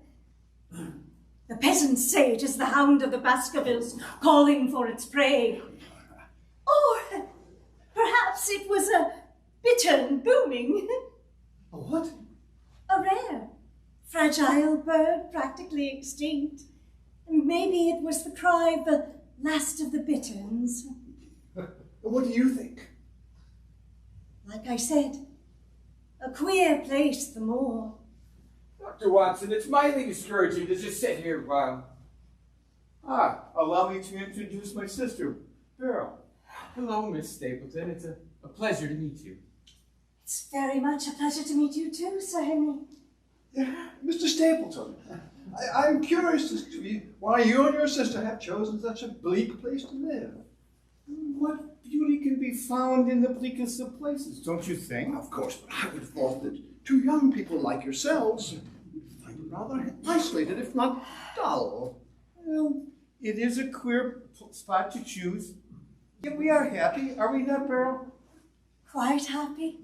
[SPEAKER 9] The peasants say it is the Hound of the Baskervilles calling for its prey. Or perhaps it was a bittern booming.
[SPEAKER 2] A what?
[SPEAKER 9] A rare, fragile bird, practically extinct. Maybe it was the cry of the last of the bitterns.
[SPEAKER 2] What do you think?
[SPEAKER 9] Like I said, a queer place, the moor.
[SPEAKER 8] Dr. Watson, it's mightily discouraging to just sit here while...
[SPEAKER 10] Allow me to introduce my sister, Beryl.
[SPEAKER 8] Hello, Miss Stapleton. It's a pleasure to meet you.
[SPEAKER 9] It's very much a pleasure to meet you too, Sir Henry.
[SPEAKER 2] Mr. Stapleton, I'm curious as to why you and your sister have chosen such a bleak place to live.
[SPEAKER 10] What beauty can be found in the bleakest of places, don't you think?
[SPEAKER 2] Of course, but I would have thought that Two young people like yourselves find it rather isolated, if not dull.
[SPEAKER 10] Well, it is a queer spot to choose. Yet we are happy, are we not, Beryl?
[SPEAKER 9] Quite happy.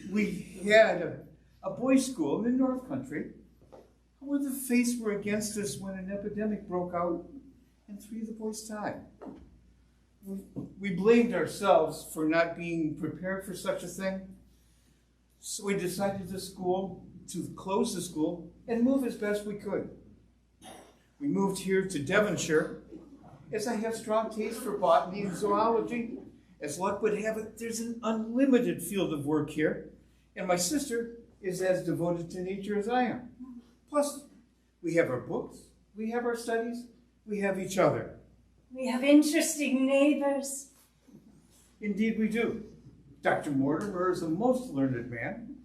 [SPEAKER 10] We had a boys' school in the North Country. Where the fates were against us when an epidemic broke out and 3 of the boys died. We blamed ourselves for not being prepared for such a thing. So we decided to close the school and move as best we could. We moved here to Devonshire, as I have strong taste for botany and zoology. As luck would have it, there's an unlimited field of work here, and my sister is as devoted to nature as I am. Plus, we have our books, we have our studies, we have each other.
[SPEAKER 9] We have interesting neighbors.
[SPEAKER 10] Indeed we do. Dr. Mortimer is a most learned man.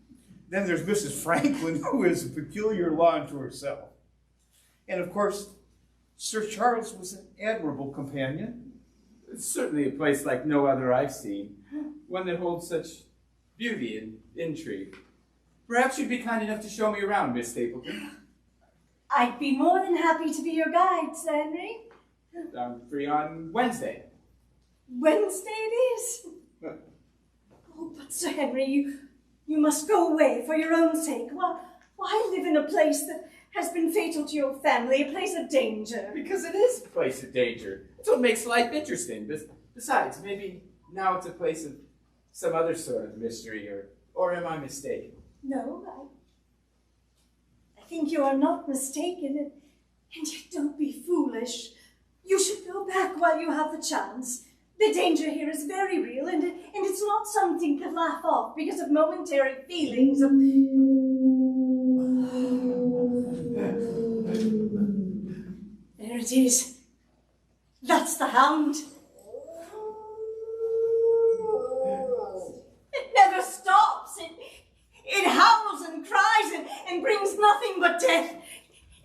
[SPEAKER 10] Then there's Mrs. Franklin, who is a peculiar law unto herself. And of course, Sir Charles was an admirable companion.
[SPEAKER 8] It's certainly a place like no other I've seen. One that holds such beauty and intrigue. Perhaps you'd be kind enough to show me around, Miss Stapleton.
[SPEAKER 9] I'd be more than happy to be your guide, Sir Henry.
[SPEAKER 8] I'm free on Wednesday.
[SPEAKER 9] Wednesday it is. Oh, but Sir Henry, you must go away for your own sake. Why live in a place that has been fatal to your family, a place of danger?
[SPEAKER 8] Because it is a place of danger. That's what makes life interesting. Besides, maybe now it's a place of some other sort of mystery, or am I mistaken?
[SPEAKER 9] No, I think you are not mistaken, and yet don't be foolish. You should go back while you have the chance. The danger here is very real, and it's not something to laugh off because of momentary feelings of... There it is. That's the Hound. It never stops. It howls and cries and brings nothing but death.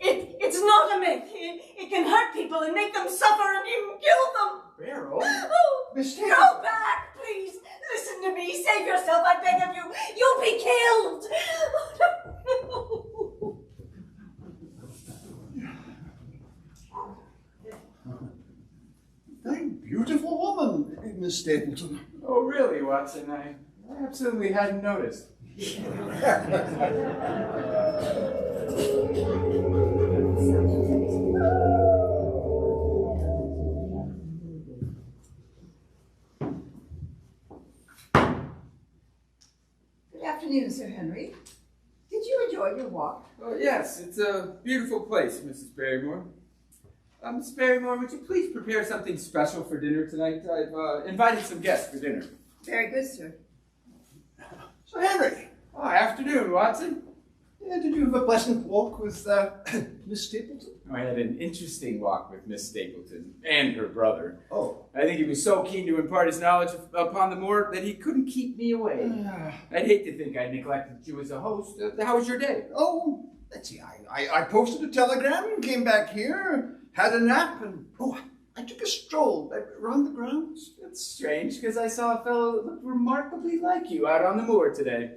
[SPEAKER 9] It's not a myth. It can hurt people and make them suffer and even kill them.
[SPEAKER 8] Beryl?
[SPEAKER 9] Oh, go back, please. Listen to me. Save yourself, I beg of you. You'll be killed.
[SPEAKER 2] Very beautiful woman, Miss Stapleton.
[SPEAKER 8] Oh, really, Watson? I absolutely hadn't noticed.
[SPEAKER 5] Good afternoon, Sir Henry. Did you enjoy your walk?
[SPEAKER 8] Oh, yes, it's a beautiful place, Mrs. Barrymore. Miss Barrymore, would you please prepare something special for dinner tonight? I've invited some guests for dinner.
[SPEAKER 5] Very good, sir.
[SPEAKER 2] So, Henry.
[SPEAKER 8] Oh, afternoon, Watson.
[SPEAKER 2] Did you have a pleasant walk with Miss Stapleton?
[SPEAKER 8] I had an interesting walk with Miss Stapleton and her brother.
[SPEAKER 2] Oh.
[SPEAKER 8] I think he was so keen to impart his knowledge upon the moor that he couldn't keep me away. I'd hate to think I neglected you as a host. How was your day?
[SPEAKER 2] Oh, let's see. I posted a telegram, came back here, had a nap, and I took a stroll around the grounds.
[SPEAKER 8] That's strange, because I saw a fellow that looked remarkably like you out on the moor today.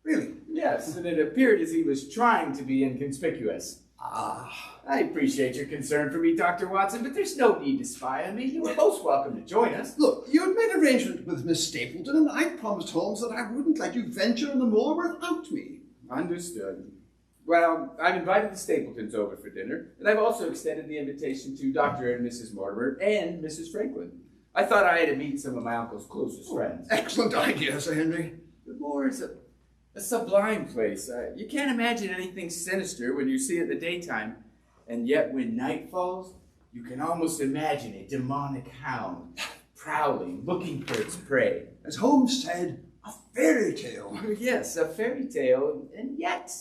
[SPEAKER 2] Really?
[SPEAKER 8] Yes, and it appeared as he was trying to be inconspicuous. I appreciate your concern for me, Dr. Watson, but there's no need to spy on me. You were most welcome to join us.
[SPEAKER 2] Look, you had made arrangement with Miss Stapleton, and I promised Holmes that I wouldn't let you venture on the moor without me.
[SPEAKER 8] Understood. Well, I've invited the Stapletons over for dinner, and I've also extended the invitation to Dr. and Mrs. Mortimer and Mrs. Franklin. I thought I had to meet some of my uncle's closest friends.
[SPEAKER 2] Excellent idea, Sir Henry.
[SPEAKER 8] The moor is a sublime place. You can't imagine anything sinister when you see it in the daytime, and yet when night falls, you can almost imagine a demonic hound prowling, looking for its prey.
[SPEAKER 2] As Holmes said, a fairy tale.
[SPEAKER 8] Yes, a fairy tale, and yet...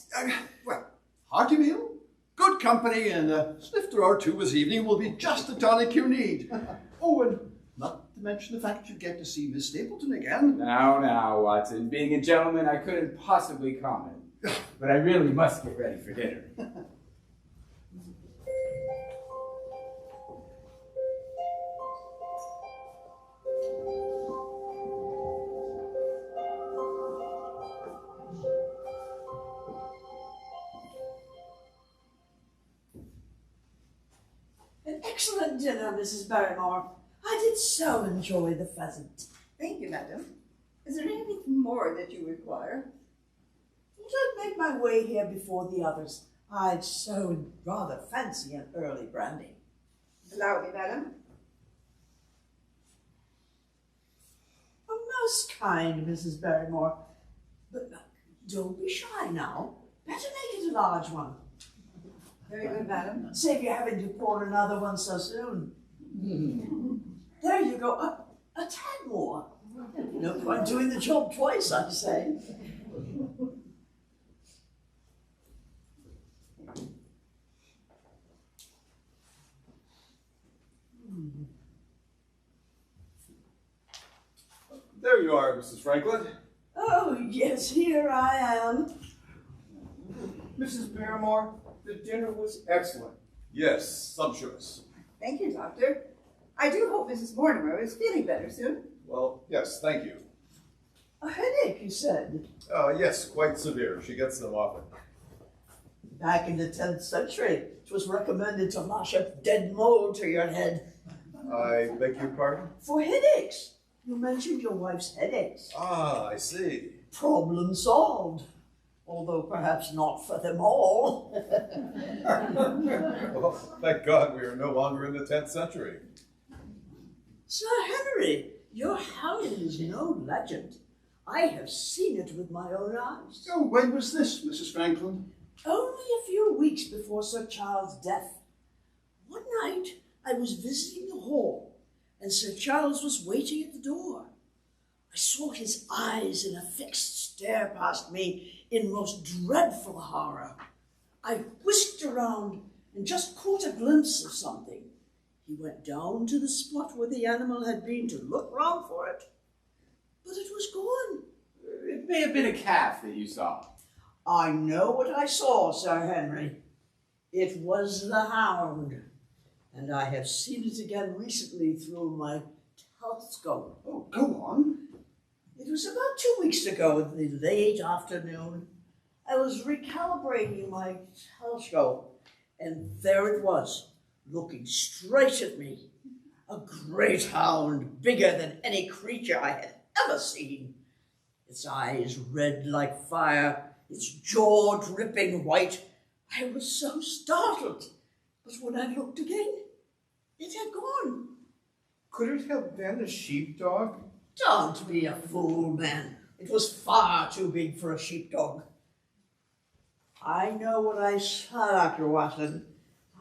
[SPEAKER 2] Well, hearty meal, good company, and a snifter or two this evening will be just the tonic you need. Oh, and not to mention the fact you get to see Miss Stapleton again.
[SPEAKER 8] Now, Watson. Being a gentleman, I couldn't possibly comment. But I really must get ready for dinner.
[SPEAKER 11] excellent dinner, Mrs. Barrymore. I did so enjoy the pheasant.
[SPEAKER 5] Thank you, madam. Is there anything more that you require?
[SPEAKER 11] Thought I'd make my way here before the others. I'd so rather fancy an early brandy.
[SPEAKER 5] Allow me, madam.
[SPEAKER 11] Oh, most kind, Mrs. Barrymore. But don't be shy now. Better make it a large one.
[SPEAKER 5] Very good, madam.
[SPEAKER 11] Save you having to pour another one so soon. There you go. A tad more. No point doing the job twice, I say.
[SPEAKER 4] There you are, Mrs. Franklin.
[SPEAKER 11] Oh, yes, here I am.
[SPEAKER 10] Mrs. Barrymore, the dinner was excellent.
[SPEAKER 4] Yes, sumptuous.
[SPEAKER 5] Thank you, Doctor. I do hope Mrs. Mortimer is feeling better soon.
[SPEAKER 4] Well, yes, thank you.
[SPEAKER 11] A headache, you said?
[SPEAKER 4] Yes, quite severe. She gets them often.
[SPEAKER 11] Back in the 10th century, it was recommended to lash a dead mole to your head.
[SPEAKER 4] I beg your pardon?
[SPEAKER 11] For headaches. You mentioned your wife's headaches.
[SPEAKER 4] Ah, I see.
[SPEAKER 11] Problem solved. Although perhaps not for them all.
[SPEAKER 4] Well, thank God we are no longer in the 10th century.
[SPEAKER 11] Sir Henry, your hound is no legend. I have seen it with my own eyes.
[SPEAKER 2] Oh, when was this, Mrs. Franklin?
[SPEAKER 11] Only a few weeks before Sir Charles' death. One night I was visiting the hall, and Sir Charles was waiting at the door. I saw his eyes in a fixed stare past me in most dreadful horror. I whisked around and just caught a glimpse of something. He went down to the spot where the animal had been to look round for it, but it was gone.
[SPEAKER 8] It may have been a calf that you saw.
[SPEAKER 11] I know what I saw, Sir Henry. It was the hound, and I have seen it again recently through my telescope.
[SPEAKER 2] Oh, go on.
[SPEAKER 11] It was about 2 weeks ago in the late afternoon. I was recalibrating my telescope, and there it was, looking straight at me. A great hound, bigger than any creature I had ever seen. Its eyes red like fire, its jaw dripping white. I was so startled, but when I looked again, it had gone.
[SPEAKER 10] Could it have been a sheepdog?
[SPEAKER 11] Don't be a fool, man. It was far too big for a sheepdog. I know what I saw, Dr. Watson.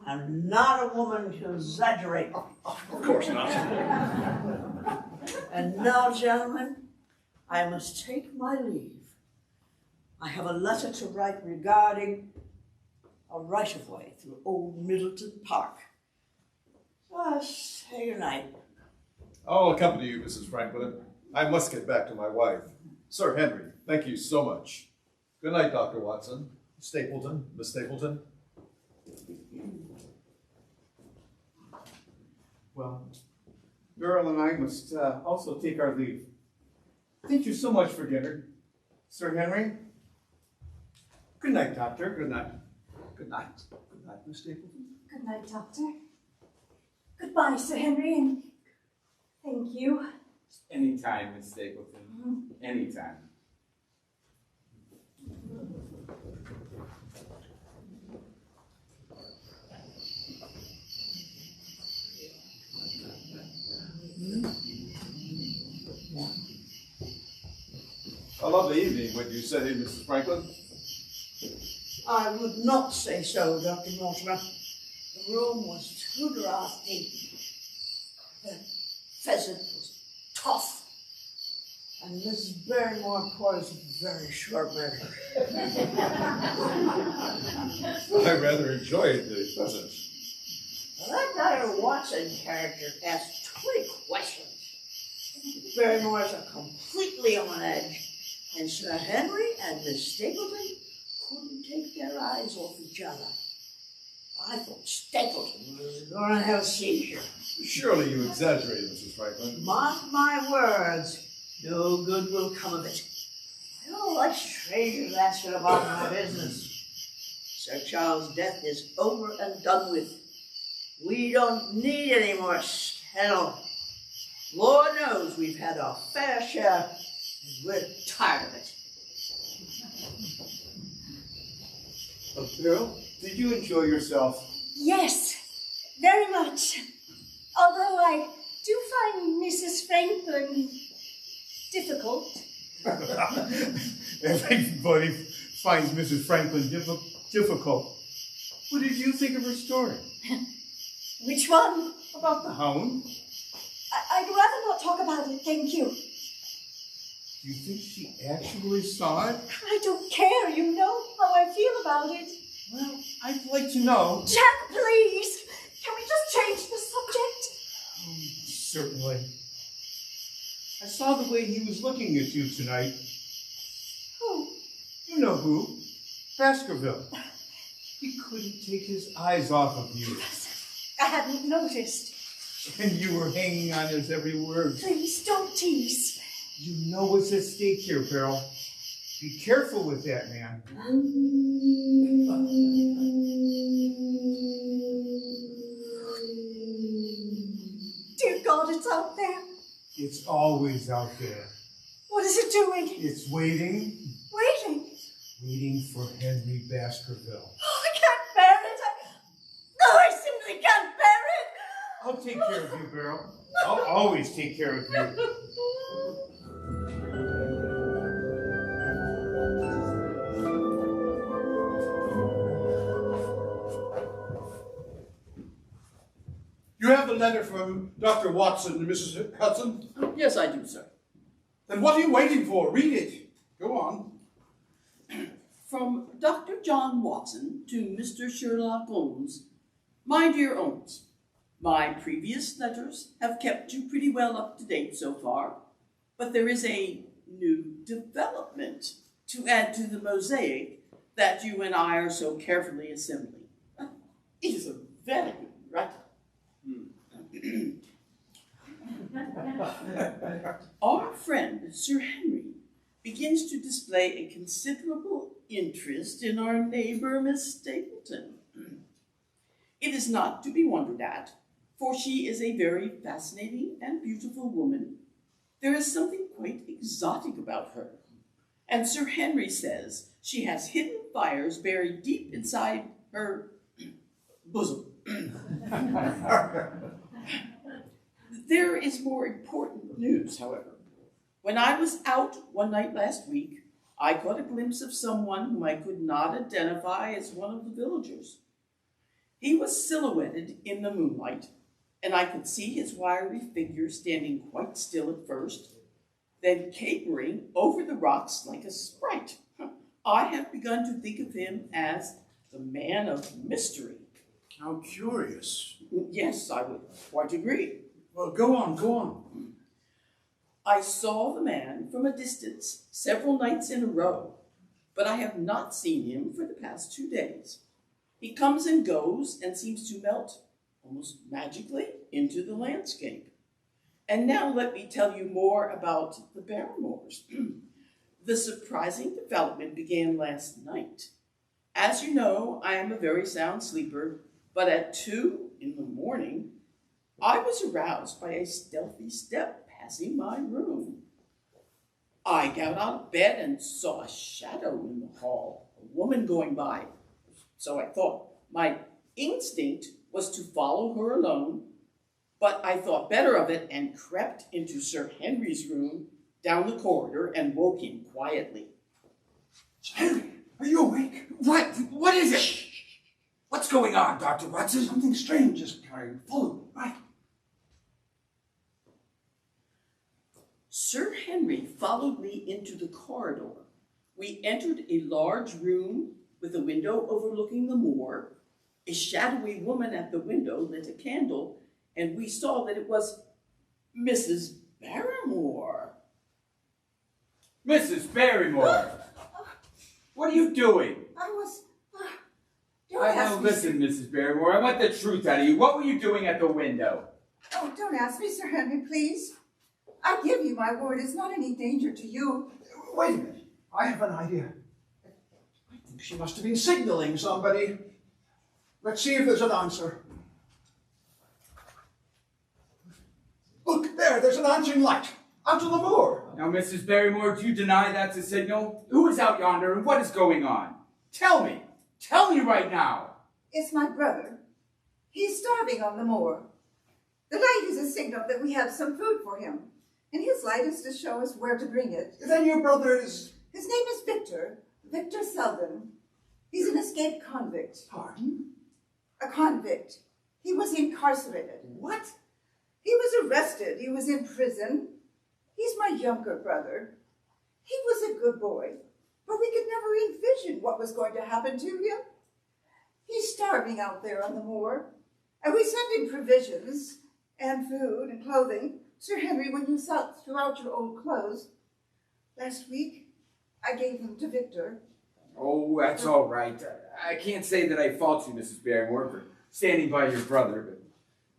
[SPEAKER 11] I'm not a woman to exaggerate.
[SPEAKER 2] Of course not.
[SPEAKER 11] And now, gentlemen, I must take my leave. I have a letter to write regarding a right-of-way through Old Middleton Park. Say goodnight.
[SPEAKER 4] I'll accompany you, Mrs. Franklin. I must get back to my wife. Sir Henry, thank you so much. Good night, Dr. Watson. Stapleton, Miss Stapleton.
[SPEAKER 10] Well, Beryl and I must also take our leave. Thank you so much for dinner. Sir Henry? Good night, Doctor.
[SPEAKER 2] Good night. Good night. Good night, Miss Stapleton.
[SPEAKER 9] Good night, Doctor. Goodbye, Sir Henry, and thank you.
[SPEAKER 8] Anytime, Miss Stapleton. Anytime.
[SPEAKER 4] A lovely evening, would you say, Mrs. Franklin?
[SPEAKER 11] I would not say so, Dr. Mortimer. The room was too drafty. The pheasant was tough. And Mrs. Barrymore pours very short-measured.
[SPEAKER 4] I rather enjoyed the pheasant.
[SPEAKER 11] That Dr. Watson character asked 20 questions. Barrymores are completely on edge, and Sir Henry and Miss Stapleton couldn't take their eyes off each other. I thought Stapleton was going to have a seizure.
[SPEAKER 4] Surely you exaggerated, Mrs. Franklin.
[SPEAKER 11] Mark my words, no good will come of it. I don't like strangers asking about my business. Sir Charles' death is over and done with. We don't need any more scandal. Lord knows we've had our fair share, and we're tired of it.
[SPEAKER 4] Pearl, did you enjoy yourself?
[SPEAKER 9] Yes, very much. Although I do find Mrs. Franklin difficult.
[SPEAKER 10] Everybody finds Mrs. Franklin difficult. What did you think of her story?
[SPEAKER 9] Which one?
[SPEAKER 10] About the hound?
[SPEAKER 9] I'd rather not talk about it, thank you.
[SPEAKER 10] Do you think she actually saw it?
[SPEAKER 9] I don't care, you know how I feel about it.
[SPEAKER 10] Well, I'd like to know.
[SPEAKER 9] Jack, please! Can we just change the subject?
[SPEAKER 10] Certainly. I saw the way he was looking at you tonight.
[SPEAKER 9] Who?
[SPEAKER 10] You know who. Baskerville. He couldn't take his eyes off of you.
[SPEAKER 9] I hadn't noticed.
[SPEAKER 10] And you were hanging on his every word.
[SPEAKER 9] Please don't tease.
[SPEAKER 10] You know what's at stake here, Beryl. Be careful with that man.
[SPEAKER 9] Dear God, it's out there.
[SPEAKER 10] It's always out there.
[SPEAKER 9] What is it doing?
[SPEAKER 10] It's waiting.
[SPEAKER 9] Waiting.
[SPEAKER 10] Waiting for Henry Baskerville.
[SPEAKER 9] Oh, I can't bear it. I simply can't bear it.
[SPEAKER 10] I'll take care of you, Beryl. I'll always take care of you.
[SPEAKER 7] You have the letter from Dr. Watson and Mrs. Hudson?
[SPEAKER 6] Yes, I do, sir.
[SPEAKER 7] Then what are you waiting for? Read it. Go on.
[SPEAKER 6] From Dr. John Watson to Mr. Sherlock Holmes. My dear Holmes, my previous letters have kept you pretty well up to date so far, but there is a new development to add to the mosaic that you and I are so carefully assembling. It is a very good writer. Our friend, Sir Henry, begins to display a considerable interest in our neighbor, Miss Stapleton. It is not to be wondered at, for she is a very fascinating and beautiful woman. There is something quite exotic about her, and Sir Henry says she has hidden fires buried deep inside her bosom. There is more important news, however. When I was out one night last week, I caught a glimpse of someone whom I could not identify as one of the villagers. He was silhouetted in the moonlight, and I could see his wiry figure standing quite still at first, then capering over the rocks like a sprite. I have begun to think of him as the man of mystery.
[SPEAKER 7] How curious.
[SPEAKER 6] Yes, I would quite agree.
[SPEAKER 7] Well, go on, go on.
[SPEAKER 6] I saw the man from a distance several nights in a row, but I have not seen him for the past 2 days. He comes and goes and seems to melt almost magically into the landscape. And now let me tell you more about the Barrymores. The surprising development began last night. As you know, I am a very sound sleeper, but at 2 in the morning, I was aroused by a stealthy step passing my room. I got out of bed and saw a shadow in the hall, a woman going by. So I thought my instinct was to follow her alone, but I thought better of it and crept into Sir Henry's room down the corridor and woke him quietly.
[SPEAKER 8] Henry, are you awake? What is it? What's going on, Dr. Watson?
[SPEAKER 2] Something strange is occurring. Follow me, right?
[SPEAKER 6] Sir Henry followed me into the corridor. We entered a large room with a window overlooking the moor. A shadowy woman at the window lit a candle, and we saw that it was Mrs. Barrymore.
[SPEAKER 8] Mrs. Barrymore! What are you doing?
[SPEAKER 5] I was...
[SPEAKER 8] Listen, Mrs. Barrymore, I want the truth out of you. What were you doing at the window?
[SPEAKER 5] Oh, don't ask me, Sir Henry, please. I give you my word, it's not any danger to you.
[SPEAKER 2] Wait a minute. I have an idea. I think she must have been signaling somebody. Let's see if there's an answer. there's an answering light. Out on the moor.
[SPEAKER 8] Now, Mrs. Barrymore, do you deny that's a signal? Who is out yonder and what is going on? Tell me. Tell me right now.
[SPEAKER 5] It's my brother. He's starving on the moor. The light is a signal that we have some food for him, and his light is to show us where to bring it.
[SPEAKER 2] Then your brother is...
[SPEAKER 5] His name is Victor Selden. He's an escaped convict.
[SPEAKER 2] Pardon?
[SPEAKER 5] A convict. He was incarcerated.
[SPEAKER 8] What?
[SPEAKER 5] He was arrested. He was in prison. He's my younger brother. He was a good boy, but we could never envision what was going to happen to him. He's starving out there on the moor, and we sent him provisions and food and clothing. Sir Henry, when you threw out your old clothes last week, I gave them to Victor.
[SPEAKER 8] Oh, that's all right. I can't say that I fault you, Mrs. Barrymore, for standing by your brother, but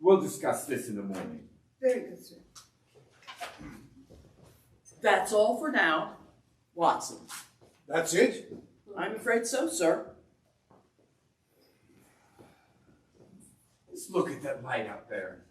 [SPEAKER 8] we'll discuss this in the morning.
[SPEAKER 5] Very good, sir.
[SPEAKER 6] That's all for now. Watson.
[SPEAKER 7] That's it?
[SPEAKER 6] I'm afraid so, sir.
[SPEAKER 8] Just look at that light out there.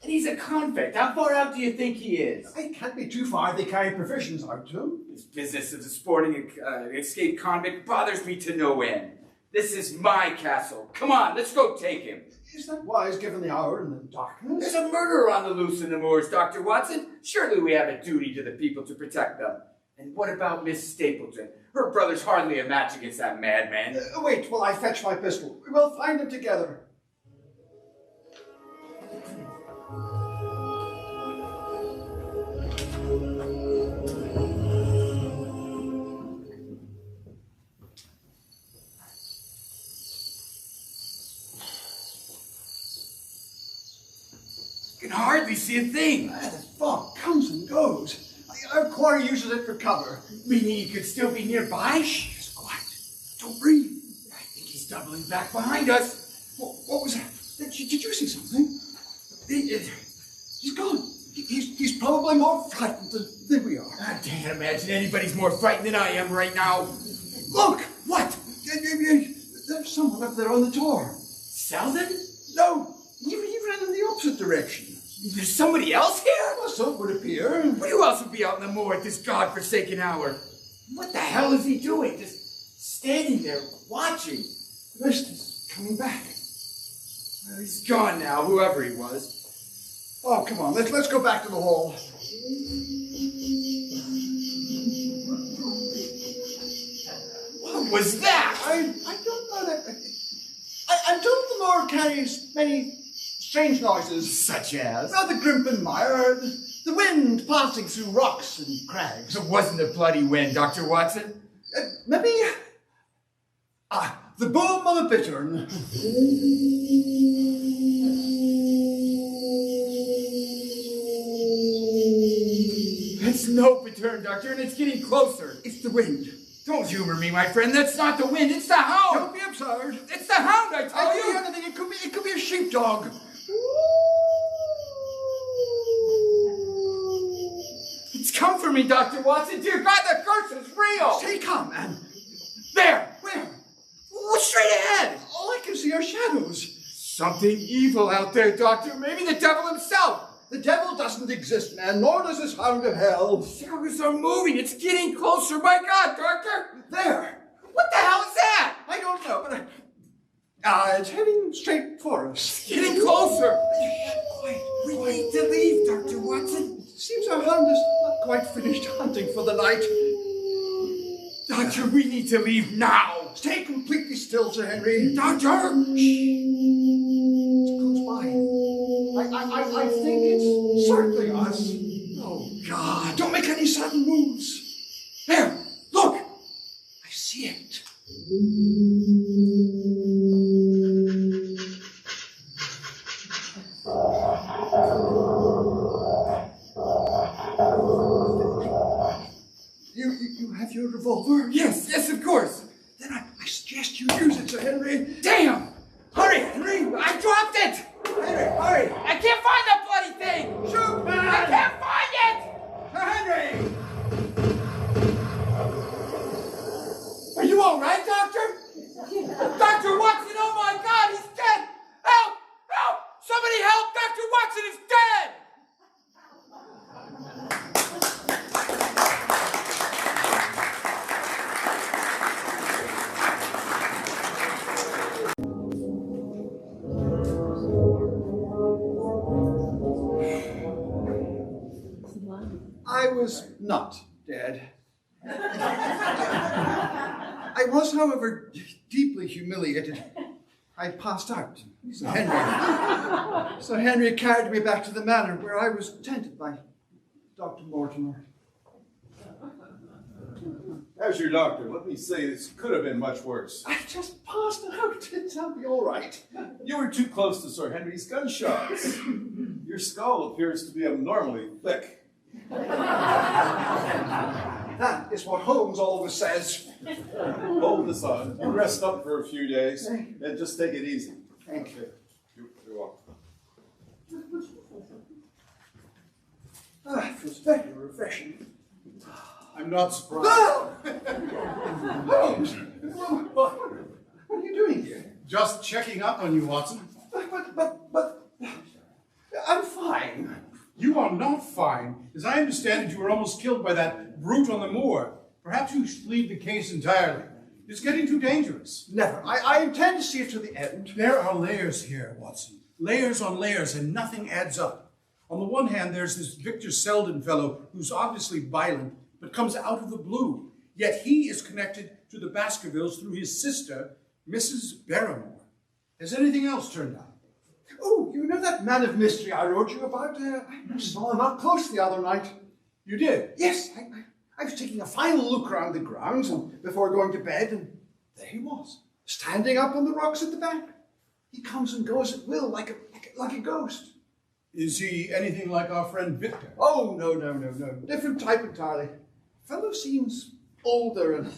[SPEAKER 8] And he's a convict. How far out do you think he is?
[SPEAKER 2] It can't be too far. They carry provisions out to him.
[SPEAKER 8] This business of sporting an escaped convict bothers me to no end. This is my castle. Come on, let's go take him.
[SPEAKER 2] Is that wise given the hour and the darkness?
[SPEAKER 8] There's a murderer on the loose in the moors, Dr. Watson. Surely we have a duty to the people to protect them. And what about Miss Stapleton? Her brother's hardly a match against that madman.
[SPEAKER 2] Wait while I fetch my pistol. We'll find him together.
[SPEAKER 8] I can hardly see a thing.
[SPEAKER 2] The fog comes and goes. Our quarry uses it for cover.
[SPEAKER 8] Meaning he could still be nearby?
[SPEAKER 2] Shh, quiet. Don't breathe.
[SPEAKER 8] I think he's doubling back behind us.
[SPEAKER 2] What was that? Did you see something? He's gone. He's probably more frightened than we are.
[SPEAKER 8] I can't imagine anybody's more frightened than I am right now.
[SPEAKER 2] Look!
[SPEAKER 8] What?
[SPEAKER 2] There's someone up there on the door.
[SPEAKER 8] Selden?
[SPEAKER 2] No, he ran in the opposite direction.
[SPEAKER 8] There's somebody else here?
[SPEAKER 2] Well, so it would appear.
[SPEAKER 8] But who else would be out in the moor at this godforsaken hour? What the hell is he doing? Just standing there, watching.
[SPEAKER 2] The rest is coming back.
[SPEAKER 8] Well, he's gone now, whoever he was.
[SPEAKER 2] Oh, come on, let's go back to the hall.
[SPEAKER 8] What was that?
[SPEAKER 2] I don't know that. I'm told the moor carries many strange noises.
[SPEAKER 8] Such as?
[SPEAKER 2] Oh, the grimp and mire, the wind passing through rocks and crags.
[SPEAKER 8] It wasn't a bloody wind, Dr. Watson.
[SPEAKER 2] Maybe... the boom of a bittern.
[SPEAKER 8] It's no bittern, Doctor, and it's getting closer.
[SPEAKER 2] It's the wind.
[SPEAKER 8] Don't humor me, my friend. That's not the wind. It's the hound.
[SPEAKER 2] Don't be absurd.
[SPEAKER 8] It's the hound, I tell you.
[SPEAKER 2] Anything. It could be a sheepdog.
[SPEAKER 8] It's come for me, Dr. Watson. Dear God, the curse is real.
[SPEAKER 2] Stay calm, man.
[SPEAKER 8] There.
[SPEAKER 2] Where?
[SPEAKER 8] Oh, straight ahead.
[SPEAKER 2] All I can see are shadows.
[SPEAKER 8] Something evil out there, Doctor. Maybe the devil himself.
[SPEAKER 2] The devil doesn't exist, man, nor does this hound of hell.
[SPEAKER 8] Shadows are moving. It's getting closer. My God, Doctor.
[SPEAKER 2] There.
[SPEAKER 8] What the hell is that?
[SPEAKER 2] I don't know, but it's heading straight for us.
[SPEAKER 8] It's getting closer.
[SPEAKER 2] Quiet.
[SPEAKER 8] We need to leave, Dr. Watson.
[SPEAKER 2] Seems our hound is not quite finished hunting for the night.
[SPEAKER 8] Doctor, we need to leave now.
[SPEAKER 2] Stay completely still, Sir Henry.
[SPEAKER 8] Doctor!
[SPEAKER 2] It's close by. I think it's circling us. Oh, God. Don't make any sudden moves. There. Look. I see it. You have your revolver?
[SPEAKER 8] Yes, of course.
[SPEAKER 2] Then I suggest you use it, Sir Henry.
[SPEAKER 8] Damn! Hurry, Henry! I dropped it!
[SPEAKER 2] Henry, hurry!
[SPEAKER 8] I can't find that bloody thing!
[SPEAKER 2] Shoot, man!
[SPEAKER 8] I can't find it!
[SPEAKER 2] Sir Henry!
[SPEAKER 8] Are you all right, Doctor? Dr. Watson, oh my God, he's dead! Help! Help! Somebody help! Dr. Watson is dead!
[SPEAKER 2] I was not dead. I was, however, deeply humiliated. I passed out. Sir Henry carried me back to the manor where I was tended by Dr. Mortimer.
[SPEAKER 4] As your doctor, let me say this could have been much worse.
[SPEAKER 2] I just passed out. I'll be all right.
[SPEAKER 4] You were too close to Sir Henry's gunshots. Your skull appears to be abnormally thick.
[SPEAKER 2] That is what Holmes always says.
[SPEAKER 4] Hold this on. You rest up for a few days and just take it easy.
[SPEAKER 2] Thank you.
[SPEAKER 4] You're welcome.
[SPEAKER 2] It was very refreshing.
[SPEAKER 7] I'm not surprised.
[SPEAKER 2] Holmes! What are you doing here?
[SPEAKER 7] Just checking up on you, Watson.
[SPEAKER 2] But, I'm fine.
[SPEAKER 7] You are not fine. As I understand it, you were almost killed by that brute on the moor. Perhaps you should leave the case entirely. It's getting too dangerous.
[SPEAKER 2] Never. I intend to see it to the end.
[SPEAKER 7] There are layers here, Watson. Layers on layers, and nothing adds up. On the one hand, there's this Victor Selden fellow who's obviously violent, but comes out of the blue. Yet he is connected to the Baskervilles through his sister, Mrs. Barrymore. Has anything else turned out?
[SPEAKER 2] Oh, you know that man of mystery I wrote you about? I saw him up close the other night.
[SPEAKER 7] You did?
[SPEAKER 2] Yes, I was taking a final look around the grounds and before going to bed, and there he was, standing up on the rocks at the back. He comes and goes at will, like a ghost.
[SPEAKER 7] Is he anything like our friend Victor?
[SPEAKER 2] Oh, no. Different type entirely. Fellow seems older and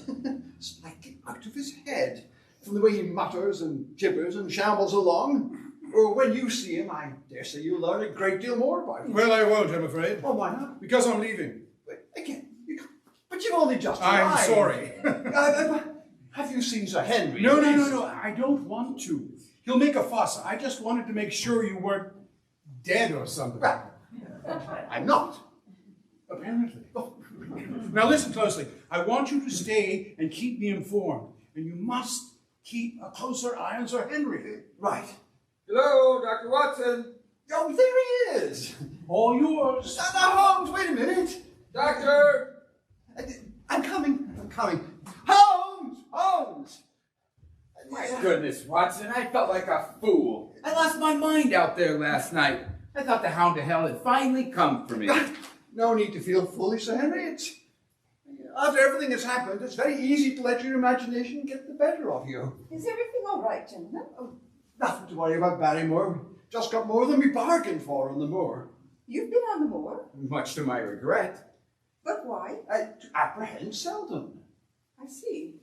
[SPEAKER 2] slightly out of his head from the way he mutters and gibbers and shambles along. Or when you see him, I dare say you'll learn a great deal more about him.
[SPEAKER 7] Well, I won't, I'm afraid.
[SPEAKER 2] Oh, why not?
[SPEAKER 7] Because I'm leaving.
[SPEAKER 2] But again, but you've only just
[SPEAKER 7] I'm
[SPEAKER 2] arrived.
[SPEAKER 7] sorry.
[SPEAKER 2] Have you seen Sir Henry?
[SPEAKER 7] No. I don't want to. He'll make a fuss. I just wanted to make sure you weren't dead or something.
[SPEAKER 2] Well, I'm not.
[SPEAKER 7] Apparently. Now listen closely. I want you to stay and keep me informed. And you must keep a closer eye on Sir Henry.
[SPEAKER 2] Right.
[SPEAKER 12] Hello, Dr. Watson.
[SPEAKER 2] Oh, there he is.
[SPEAKER 7] All yours.
[SPEAKER 2] Now, Holmes, wait a minute.
[SPEAKER 12] Doctor!
[SPEAKER 2] I'm coming. Holmes!
[SPEAKER 8] My goodness, Watson, I felt like a fool. I lost my mind out there last night. I thought the hound of hell had finally come for me.
[SPEAKER 2] No need to feel foolish, Sir Henry. After everything that's happened, it's very easy to let your imagination get the better of you.
[SPEAKER 5] Is everything all right, gentlemen?
[SPEAKER 2] Oh, nothing to worry about, Barrymore. Just got more than we bargained for on the moor.
[SPEAKER 5] You've been on the moor?
[SPEAKER 8] Much to my regret.
[SPEAKER 5] But why?
[SPEAKER 2] To apprehend Selden.
[SPEAKER 5] I see.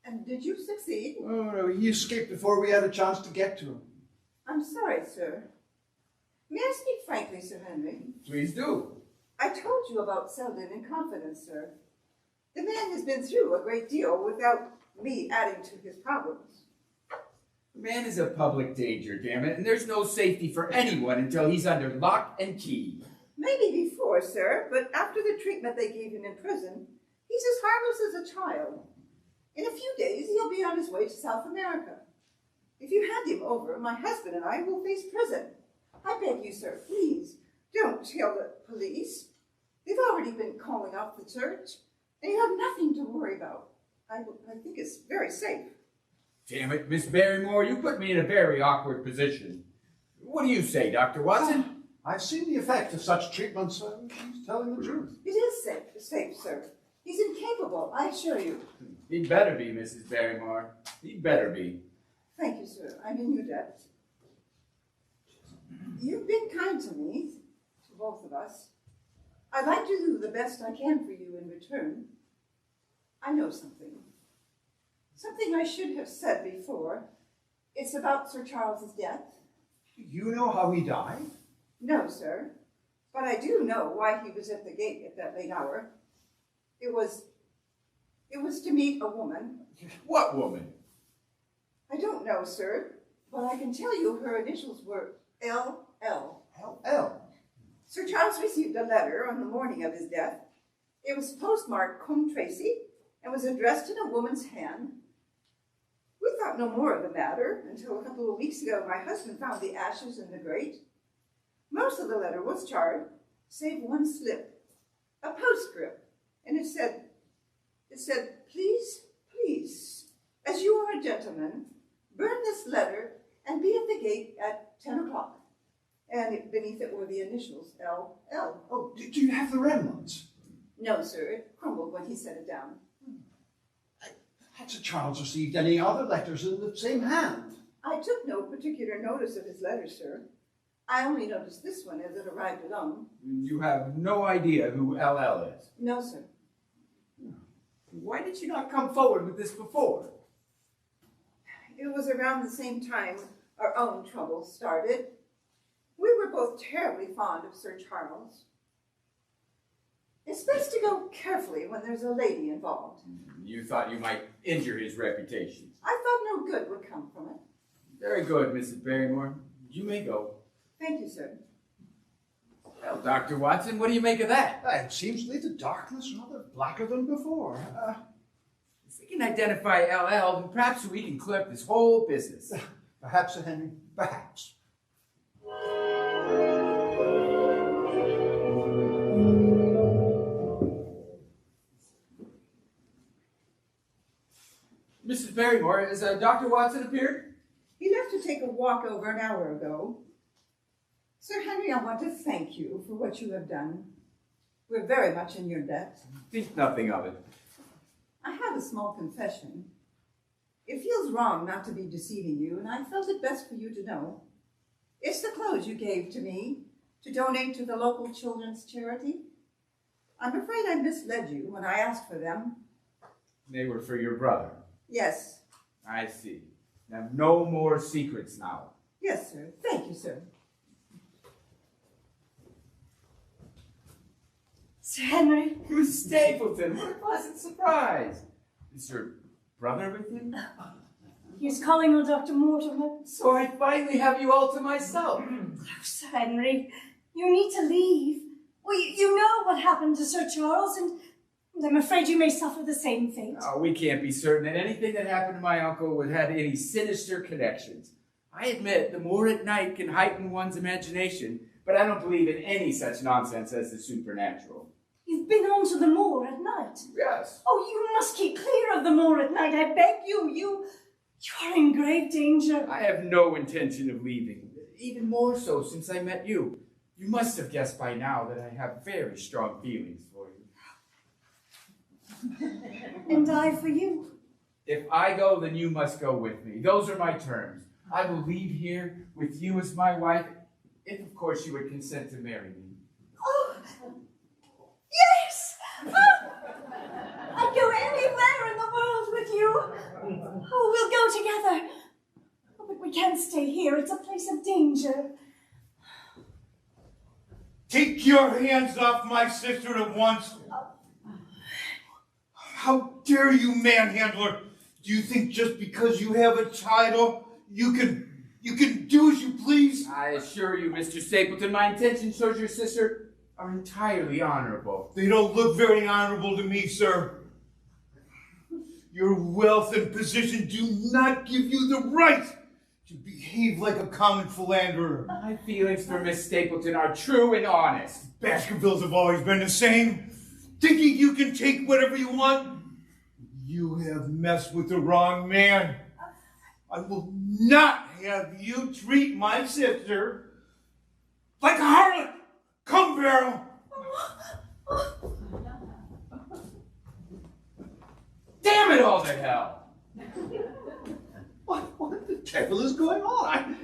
[SPEAKER 5] And did you succeed?
[SPEAKER 2] Oh, no, he escaped before we had a chance to get to him.
[SPEAKER 5] I'm sorry, sir. May I speak frankly, Sir Henry?
[SPEAKER 8] Please do.
[SPEAKER 5] I told you about Selden in confidence, sir. The man has been through a great deal without me adding to his problems.
[SPEAKER 8] The man is a public danger, damn it, and there's no safety for anyone until he's under lock and key.
[SPEAKER 5] Maybe before, sir, but after the treatment they gave him in prison, he's as harmless as a child. In a few days, he'll be on his way to South America. If you hand him over, my husband and I will face prison. I beg you, sir, please, don't tell the police. They've already been calling off the church, and you have nothing to worry about. I think it's very safe.
[SPEAKER 8] Damn it, Miss Barrymore, you put me in a very awkward position. What do you say, Dr. Watson?
[SPEAKER 2] I've seen the effect of such treatment, sir. He's telling the truth.
[SPEAKER 5] It is safe, sir. He's incapable, I assure you.
[SPEAKER 8] He'd better be, Mrs. Barrymore. He'd better be.
[SPEAKER 5] Thank you, sir. I'm in your debt. You've been kind to me, to both of us. I'd like to do the best I can for you in return. I know something. Something I should have said before. It's about Sir Charles's death.
[SPEAKER 2] You know how he died?
[SPEAKER 5] No, sir. But I do know why he was at the gate at that late hour. It was to meet a woman.
[SPEAKER 8] What woman?
[SPEAKER 5] I don't know, sir, but I can tell you her initials were L.L.
[SPEAKER 2] L.L.?
[SPEAKER 5] Sir Charles received a letter on the morning of his death. It was postmarked Combe Tracy and was addressed in a woman's hand. We thought no more of the matter until a couple of weeks ago my husband found the ashes in the grate. Most of the letter was charred, save one slip. a postscript, and it said, please, as you are a gentleman, burn this letter and be at the gate at 10 o'clock. And beneath it were the initials, L.L.
[SPEAKER 2] Oh, do you have the remnants?
[SPEAKER 5] No, sir, it crumbled when he set it down.
[SPEAKER 2] Has Charles received any other letters in the same hand?
[SPEAKER 5] I took no particular notice of his letters, sir. I only noticed this one as it arrived alone.
[SPEAKER 8] You have no idea who LL is?
[SPEAKER 5] No, sir.
[SPEAKER 8] Why did you not come forward with this before?
[SPEAKER 5] It was around the same time our own troubles started. We were both terribly fond of Sir Charles. It's best to go carefully when there's a lady involved.
[SPEAKER 8] You thought you might injure his reputation.
[SPEAKER 5] I thought no good would come from it.
[SPEAKER 8] Very good, Mrs. Barrymore. You may go.
[SPEAKER 5] Thank you, sir.
[SPEAKER 8] Well, Dr. Watson, what do you make of that?
[SPEAKER 2] It seems to me the darkness rather blacker than before.
[SPEAKER 8] If we can identify LL, then perhaps we can clear up this whole business.
[SPEAKER 2] Perhaps, Sir Henry, perhaps.
[SPEAKER 8] Mrs. Barrymore, has Dr. Watson appeared?
[SPEAKER 5] He left to take a walk over an hour ago. Sir Henry, I want to thank you for what you have done. We're very much in your debt.
[SPEAKER 8] Think nothing of it.
[SPEAKER 5] I have a small confession. It feels wrong not to be deceiving you, and I felt it best for you to know. It's the clothes you gave to me to donate to the local children's charity. I'm afraid I misled you when I asked for them.
[SPEAKER 8] They were for your brother.
[SPEAKER 5] Yes.
[SPEAKER 8] I see. Now, no more secrets now.
[SPEAKER 5] Yes, sir. Thank you, sir.
[SPEAKER 9] Sir Henry?
[SPEAKER 8] Miss Stapleton, what a pleasant surprise. Is your brother with you?
[SPEAKER 9] He's calling on Dr. Mortimer.
[SPEAKER 8] So I finally have you all to myself.
[SPEAKER 9] Oh, Sir Henry, you need to leave. Well, you know what happened to Sir Charles, and I'm afraid you may suffer the same fate.
[SPEAKER 8] Oh, we can't be certain that anything that happened to my uncle would have any sinister connections. I admit the moor at night can heighten one's imagination, but I don't believe in any such nonsense as the supernatural.
[SPEAKER 9] You've been on to the moor at night?
[SPEAKER 8] Yes.
[SPEAKER 9] Oh, you must keep clear of the moor at night, I beg you. You are in grave danger.
[SPEAKER 8] I have no intention of leaving, even more so since I met you. You must have guessed by now that I have very strong feelings for you.
[SPEAKER 9] And I for you.
[SPEAKER 8] If I go, then you must go with me. Those are my terms. I will leave here with you as my wife, if of course you would consent to marry me.
[SPEAKER 9] Oh, yes! Oh, I'd go anywhere in the world with you. Oh, we'll go together. Oh, but we can't stay here. It's a place of danger.
[SPEAKER 10] Take your hands off my sister at once. How dare you, manhandler? Do you think just because you have a title, you can do as you please?
[SPEAKER 8] I assure you, Mr. Stapleton, my intentions towards your sister are entirely honorable.
[SPEAKER 10] They don't look very honorable to me, sir. Your wealth and position do not give you the right to behave like a common philanderer.
[SPEAKER 8] My feelings for Miss Stapleton are true and honest.
[SPEAKER 10] Baskervilles have always been the same. Thinking you can take whatever you want? You have messed with the wrong man. I will not have you treat my sister like a harlot. Come, Beryl.
[SPEAKER 8] Damn it all to hell!
[SPEAKER 2] What the devil is going on?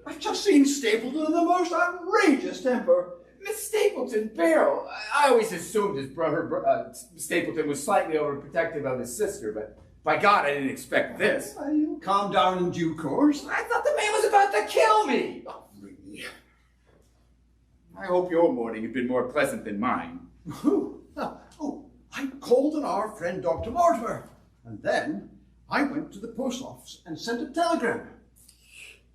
[SPEAKER 2] I've just seen Stapleton in the most outrageous temper.
[SPEAKER 8] Miss Stapleton, Beryl. I always assumed his brother, Stapleton, was slightly overprotective of his sister, but by God, I didn't expect this.
[SPEAKER 2] You'll calm down in due course.
[SPEAKER 8] I thought the man was about to kill me.
[SPEAKER 2] Oh, really?
[SPEAKER 8] I hope your morning had been more pleasant than mine.
[SPEAKER 2] I called on our friend Dr. Mortimer, and then I went to the post office and sent a telegram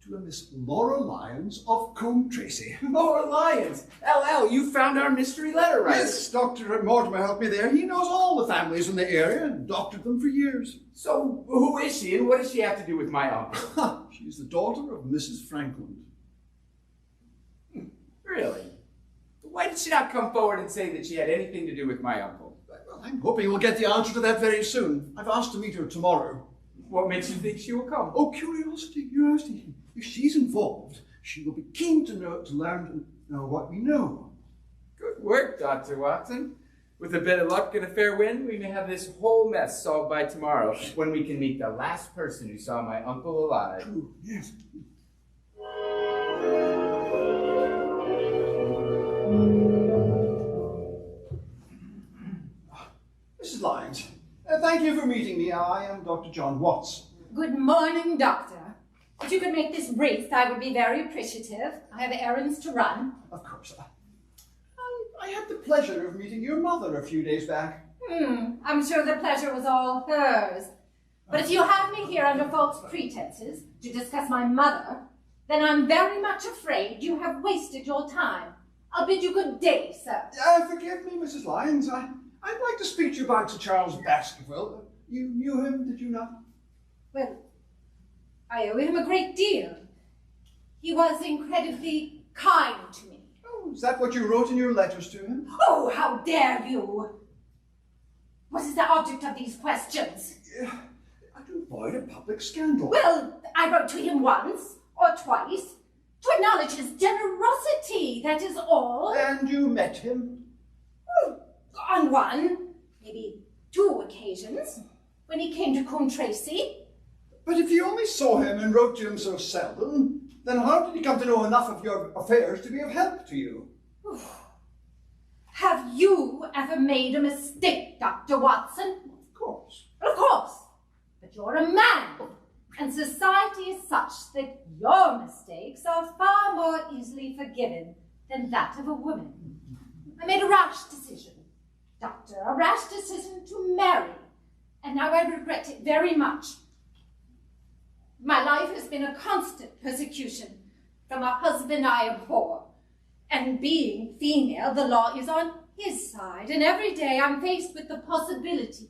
[SPEAKER 2] to a Miss Laura Lyons of Combe Tracy.
[SPEAKER 8] Laura Lyons! LL, you found our mystery letter writer.
[SPEAKER 2] Yes, Dr. Mortimer helped me there. He knows all the families in the area and doctored them for years.
[SPEAKER 8] So, who is she, and what does she have to do with my uncle?
[SPEAKER 2] She's the daughter of Mrs. Franklin.
[SPEAKER 8] Really? Why did she not come forward and say that she had anything to do with my uncle?
[SPEAKER 2] Well, I'm hoping we'll get the answer to that very soon. I've asked to meet her tomorrow.
[SPEAKER 8] What makes you think she will come?
[SPEAKER 2] Oh, curiosity. If she's involved, she will be keen to learn to know what we know.
[SPEAKER 8] Good work, Dr. Watson. With a bit of luck and a fair wind, we may have this whole mess solved by tomorrow, when we can meet the last person who saw my uncle alive.
[SPEAKER 2] True, yes. Mrs. Lyons, thank you for meeting me. I am Dr. John Watts.
[SPEAKER 13] Good morning, Doctor. If you could make this brief, I would be very appreciative. I have errands to run.
[SPEAKER 2] Of course. I had the pleasure of meeting your mother a few days back.
[SPEAKER 13] I'm sure the pleasure was all hers. But if you have me here under false pretenses to discuss my mother, then I'm very much afraid you have wasted your time. I'll bid you good day, sir.
[SPEAKER 2] Forgive me, Mrs. Lyons. I'd like to speak to you about Sir Charles Baskerville. You knew him, did you not?
[SPEAKER 13] Well, I owe him a great deal. He was incredibly kind to me.
[SPEAKER 2] Oh, is that what you wrote in your letters to him?
[SPEAKER 13] Oh, how dare you! What is the object of these questions?
[SPEAKER 2] To avoid a public scandal.
[SPEAKER 13] Well, I wrote to him once or twice to acknowledge his generosity, that is all.
[SPEAKER 2] And you met him?
[SPEAKER 13] On one, maybe two occasions, when he came to Coombe Tracy.
[SPEAKER 2] But if you only saw him and wrote to him so seldom, then how did he come to know enough of your affairs to be of help to you?
[SPEAKER 13] Have you ever made a mistake, Dr. Watson?
[SPEAKER 2] Of course.
[SPEAKER 13] Of course. But you're a man, and society is such that your mistakes are far more easily forgiven than that of a woman. I made a rash decision, Doctor, a rash decision to marry, and now I regret it very much. My life has been a constant persecution from a husband I abhor, and being female, the law is on his side, and every day I'm faced with the possibility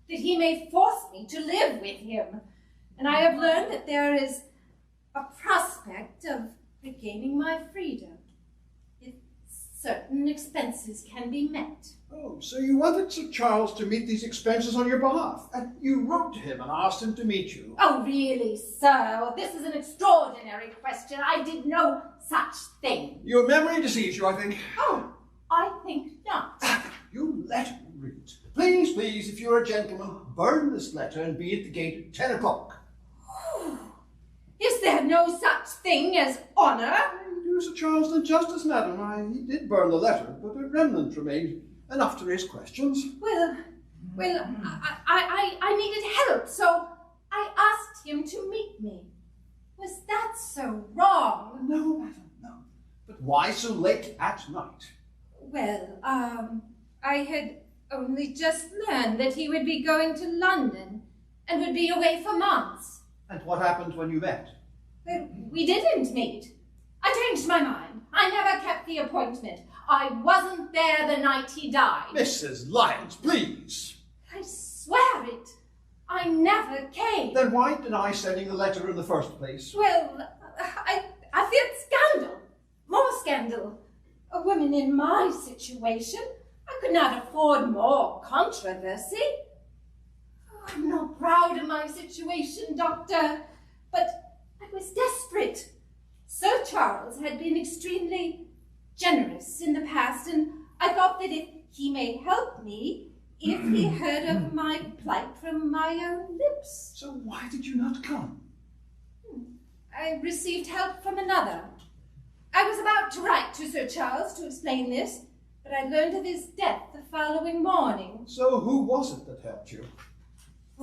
[SPEAKER 13] that he may force me to live with him. And I have learned that there is a prospect of regaining my freedom if certain expenses can be met.
[SPEAKER 2] Oh, so you wanted Sir Charles to meet these expenses on your behalf, and you wrote to him and asked him to meet you.
[SPEAKER 13] Oh, really, sir? Well, this is an extraordinary question. I did no such thing.
[SPEAKER 2] Your memory deceives you, I think.
[SPEAKER 13] Oh, I think not.
[SPEAKER 2] You let me read. Please, if you're a gentleman, burn this letter and be at the gate at 10 o'clock.
[SPEAKER 13] Is there no such thing as honour?
[SPEAKER 2] You do Sir Charles the justice, madam. He did burn the letter, but a remnant remained, enough to raise questions.
[SPEAKER 13] Well, I needed help, so I asked him to meet me. Was that so wrong?
[SPEAKER 2] No, madam, no. But why so late at night?
[SPEAKER 13] Well, I had only just learned that he would be going to London and would be away for months.
[SPEAKER 2] And what happened when you met?
[SPEAKER 13] Well, we didn't meet. I changed my mind. I never kept the appointment. I wasn't there the night he died.
[SPEAKER 2] Mrs. Lyons, please.
[SPEAKER 13] I swear it. I never came.
[SPEAKER 2] Then why deny sending the letter in the first place?
[SPEAKER 13] Well, I feared scandal. More scandal. A woman in my situation. I could not afford more controversy. Oh, I'm not proud of my situation, Doctor, but I was desperate. Sir Charles had been extremely generous in the past, and I thought that if he may help me, if he heard of my plight from my own lips.
[SPEAKER 2] So why did you not come?
[SPEAKER 13] I received help from another. I was about to write to Sir Charles to explain this, but I learned of his death the following morning.
[SPEAKER 2] So who was it that helped you?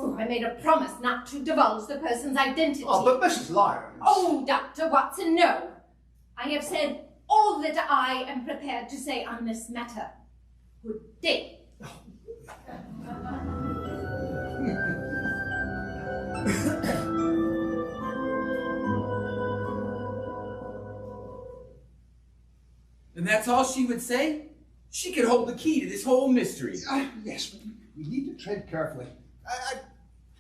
[SPEAKER 13] Oh, I made a promise not to divulge the person's identity.
[SPEAKER 2] Oh, but Mrs. Lyons.
[SPEAKER 13] Oh, Dr. Watson, no. I have said all that I am prepared to say on this matter. Good day.
[SPEAKER 8] And that's all she would say? She could hold the key to this whole mystery.
[SPEAKER 2] Yes, but we need to tread carefully.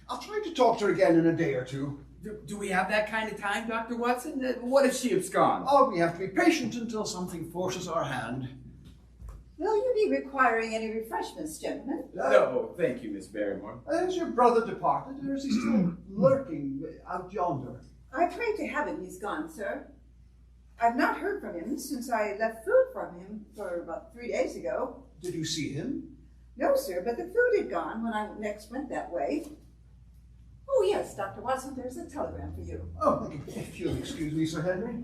[SPEAKER 2] I'll try to talk to her again in a day or two.
[SPEAKER 8] Do we have that kind of time, Dr. Watson? What if she absconds?
[SPEAKER 2] Oh, we have to be patient until something forces our hand.
[SPEAKER 5] Will you be requiring any refreshments, gentlemen?
[SPEAKER 8] No, thank you, Miss Barrymore.
[SPEAKER 2] Has your brother departed, or is he still lurking out yonder?
[SPEAKER 5] I prayed to heaven he's gone, sir. I've not heard from him since I left food from him for about 3 days ago.
[SPEAKER 2] Did you see him?
[SPEAKER 5] No, sir, but the food had gone when I next went that way. Oh, yes, Dr. Watson, there's a telegram for you.
[SPEAKER 2] Oh, if you'll excuse me, Sir Henry.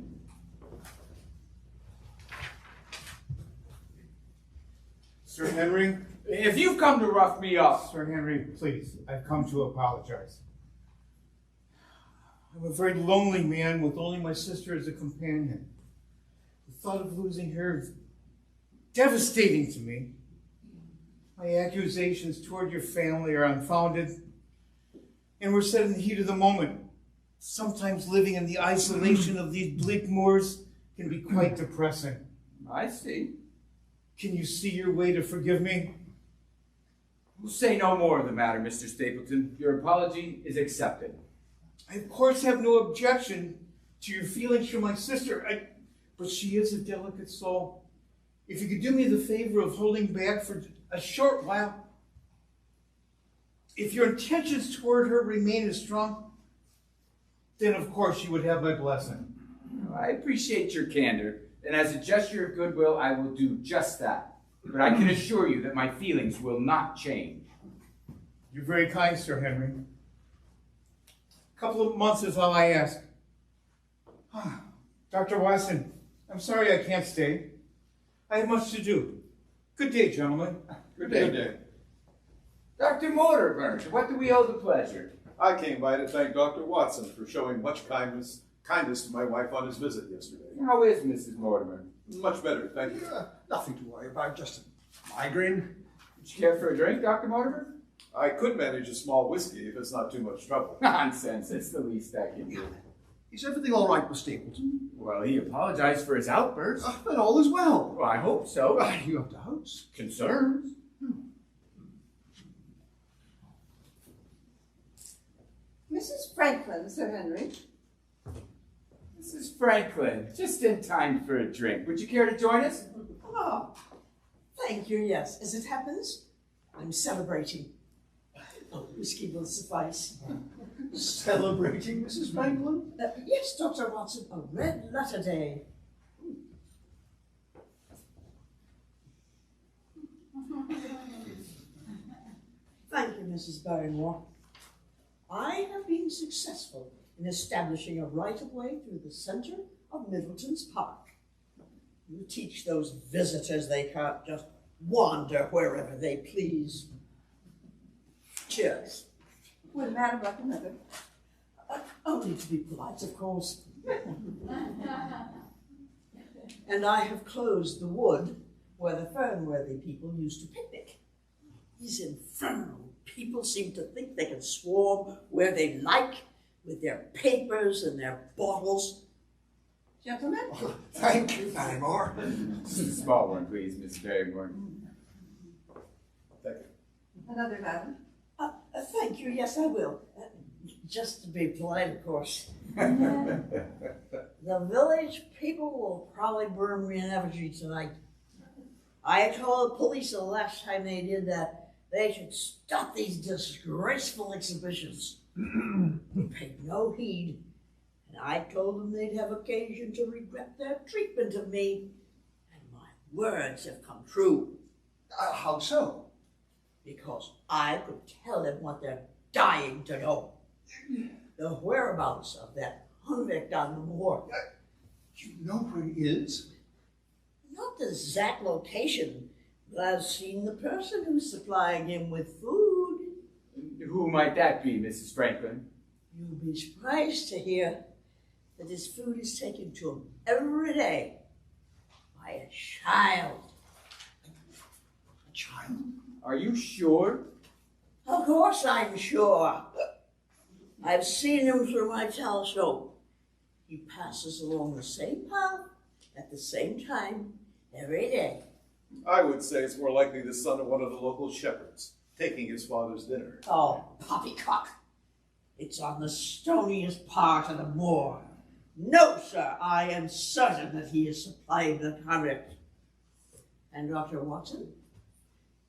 [SPEAKER 10] Sir Henry?
[SPEAKER 8] If you've come to rough me up...
[SPEAKER 10] Sir Henry, please, I've come to apologize. I'm a very lonely man with only my sister as a companion. The thought of losing her is devastating to me. My accusations toward your family are unfounded, and we're set in the heat of the moment. Sometimes living in the isolation of these bleak moors can be quite depressing.
[SPEAKER 8] I see.
[SPEAKER 10] Can you see your way to forgive me?
[SPEAKER 8] We'll say no more of the matter, Mr. Stapleton. Your apology is accepted.
[SPEAKER 10] I, of course, have no objection to your feelings for my sister, but she is a delicate soul. If you could do me the favor of holding back for a short while, if your intentions toward her remain as strong, then of course you would have my blessing.
[SPEAKER 8] I appreciate your candor, and as a gesture of goodwill, I will do just that. But I can assure you that my feelings will not change.
[SPEAKER 10] You're very kind, Sir Henry. A couple of months is all I ask. Dr. Watson, I'm sorry I can't stay. I have much to do. Good day, gentlemen.
[SPEAKER 4] Good day. Good day.
[SPEAKER 8] Dr. Mortimer, what do we owe the pleasure?
[SPEAKER 4] I came by to thank Dr. Watson for showing much kindness to my wife on his visit yesterday.
[SPEAKER 8] How is Mrs. Mortimer?
[SPEAKER 4] Much better, thank you.
[SPEAKER 2] Nothing to worry about, just a migraine.
[SPEAKER 8] Would you care for a drink, Dr. Mortimer?
[SPEAKER 4] I could manage a small whiskey if it's not too much trouble.
[SPEAKER 8] Nonsense, it's the least I can do.
[SPEAKER 2] Is everything all right with Stapleton?
[SPEAKER 8] Well, he apologized for his outburst.
[SPEAKER 2] Then all is well.
[SPEAKER 8] Well, I hope so.
[SPEAKER 2] You have doubts?
[SPEAKER 8] Concerns?
[SPEAKER 5] Mrs. Franklin, Sir Henry.
[SPEAKER 8] Mrs. Franklin, just in time for a drink. Would you care to join us?
[SPEAKER 11] Oh, thank you, yes. As it happens, I'm celebrating. Oh, whiskey will suffice.
[SPEAKER 2] Celebrating, Mrs. Franklin?
[SPEAKER 11] Yes, Dr. Watson, a red letter day. Thank you, Mrs. Barrymore. I have been successful in establishing a right-of-way through the center of Middleton's Park. You teach those visitors they can't just wander wherever they please. Cheers.
[SPEAKER 5] Would Madam like another?
[SPEAKER 11] Only to be polite, of course. And I have closed the wood where the Fernworthy people used to picnic. These infernal people seem to think they can swarm where they like with their papers and their bottles.
[SPEAKER 5] Gentlemen?
[SPEAKER 2] Oh, thank you, Barrymore.
[SPEAKER 8] Just a small one, please, Miss Barrymore.
[SPEAKER 4] Thank you.
[SPEAKER 5] Another, madam?
[SPEAKER 11] Thank you, yes, I will. Just to be polite, of course. The village people will probably burn me in effigy tonight. I told the police the last time they did that they should stop these disgraceful exhibitions. They paid no heed, and I told them they'd have occasion to regret their treatment of me, and my words have come true.
[SPEAKER 2] How so?
[SPEAKER 11] Because I could tell them what they're dying to know. The whereabouts of that convict on the moor.
[SPEAKER 2] You know where he is?
[SPEAKER 11] Not the exact location, but I've seen the person who's supplying him with food.
[SPEAKER 8] Who might that be, Mrs. Franklin?
[SPEAKER 11] You'll be surprised to hear that his food is taken to him every day by a child.
[SPEAKER 2] A child?
[SPEAKER 8] Are you sure?
[SPEAKER 11] Of course I'm sure. I've seen him through my telescope. He passes along the same path at the same time every day.
[SPEAKER 4] I would say it's more likely the son of one of the local shepherds, taking his father's dinner.
[SPEAKER 11] Oh, poppycock. It's on the stoniest part of the moor. No, sir, I am certain that he is supplying the convict. And Dr. Watson,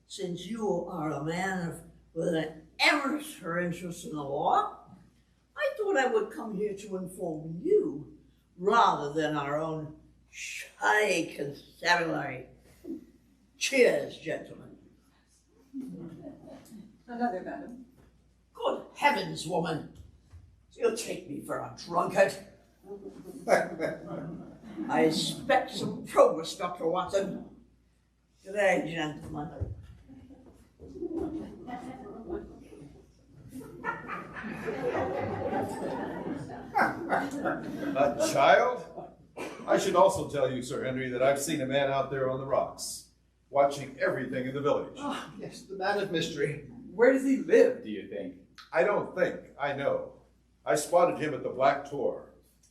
[SPEAKER 11] since you are a man with an amateur interest in the law, I thought I would come here to inform you rather than our own shy constabulary. Cheers, gentlemen.
[SPEAKER 5] Another, madam.
[SPEAKER 11] Good heavens, woman. You'll take me for a drunkard. I expect some progress, Dr. Watson. Good day, gentlemen.
[SPEAKER 4] A child? I should also tell you, Sir Henry, that I've seen a man out there on the rocks, watching everything in the village.
[SPEAKER 2] Ah, yes, the man of mystery.
[SPEAKER 8] Where does he live, do you think?
[SPEAKER 4] I don't think, I know. I spotted him at the Black Tor.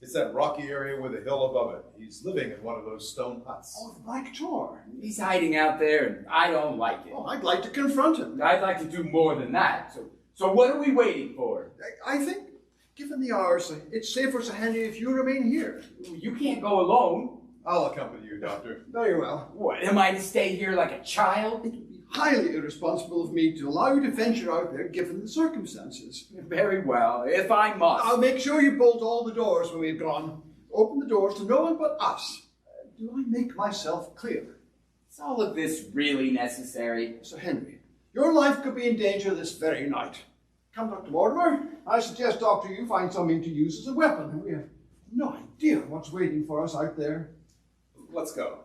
[SPEAKER 4] It's that rocky area with a hill above it. He's living in one of those stone huts.
[SPEAKER 2] Oh, the Black Tor.
[SPEAKER 8] He's hiding out there, and I don't like it.
[SPEAKER 2] Oh, I'd like to confront him.
[SPEAKER 8] I'd like to do more than that. So what are we waiting for?
[SPEAKER 2] I think, given the hours, it's safer, Sir Henry, if you remain here.
[SPEAKER 8] You can't go alone.
[SPEAKER 4] I'll accompany you, Doctor.
[SPEAKER 2] Very well.
[SPEAKER 8] What, am I to stay here like a child?
[SPEAKER 2] It would be highly irresponsible of me to allow you to venture out there, given the circumstances.
[SPEAKER 8] Very well, if I must.
[SPEAKER 2] I'll make sure you bolt all the doors when we've gone. Open the doors to no one but us. Do I make myself clear?
[SPEAKER 8] Is all of this really necessary?
[SPEAKER 2] Sir Henry, your life could be in danger this very night. Come, Dr. Mortimer. I suggest, Doctor, you find something to use as a weapon. We have no idea what's waiting for us out there.
[SPEAKER 4] Let's go.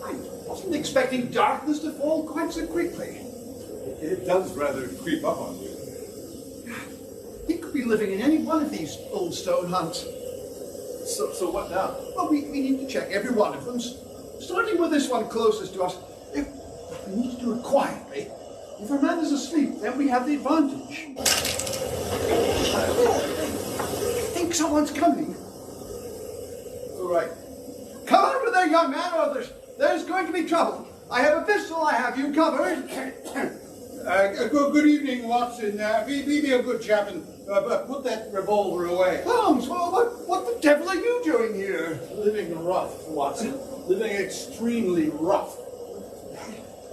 [SPEAKER 2] I wasn't expecting darkness to fall quite so quickly.
[SPEAKER 4] It does rather creep up on you.
[SPEAKER 2] He could be living in any one of these old stone huts.
[SPEAKER 4] So what now?
[SPEAKER 2] Well, we need to check every one of them, starting with this one closest to us. We need to do it quietly. If our man is asleep, then we have the advantage. I think someone's coming. All right. Come out with there, young man, or there's going to be trouble. I have a pistol, I have you covered.
[SPEAKER 7] Good evening, Watson. Be a good chap and put that revolver away.
[SPEAKER 2] Holmes, what the devil are you doing here?
[SPEAKER 7] Living rough, Watson. Living extremely rough.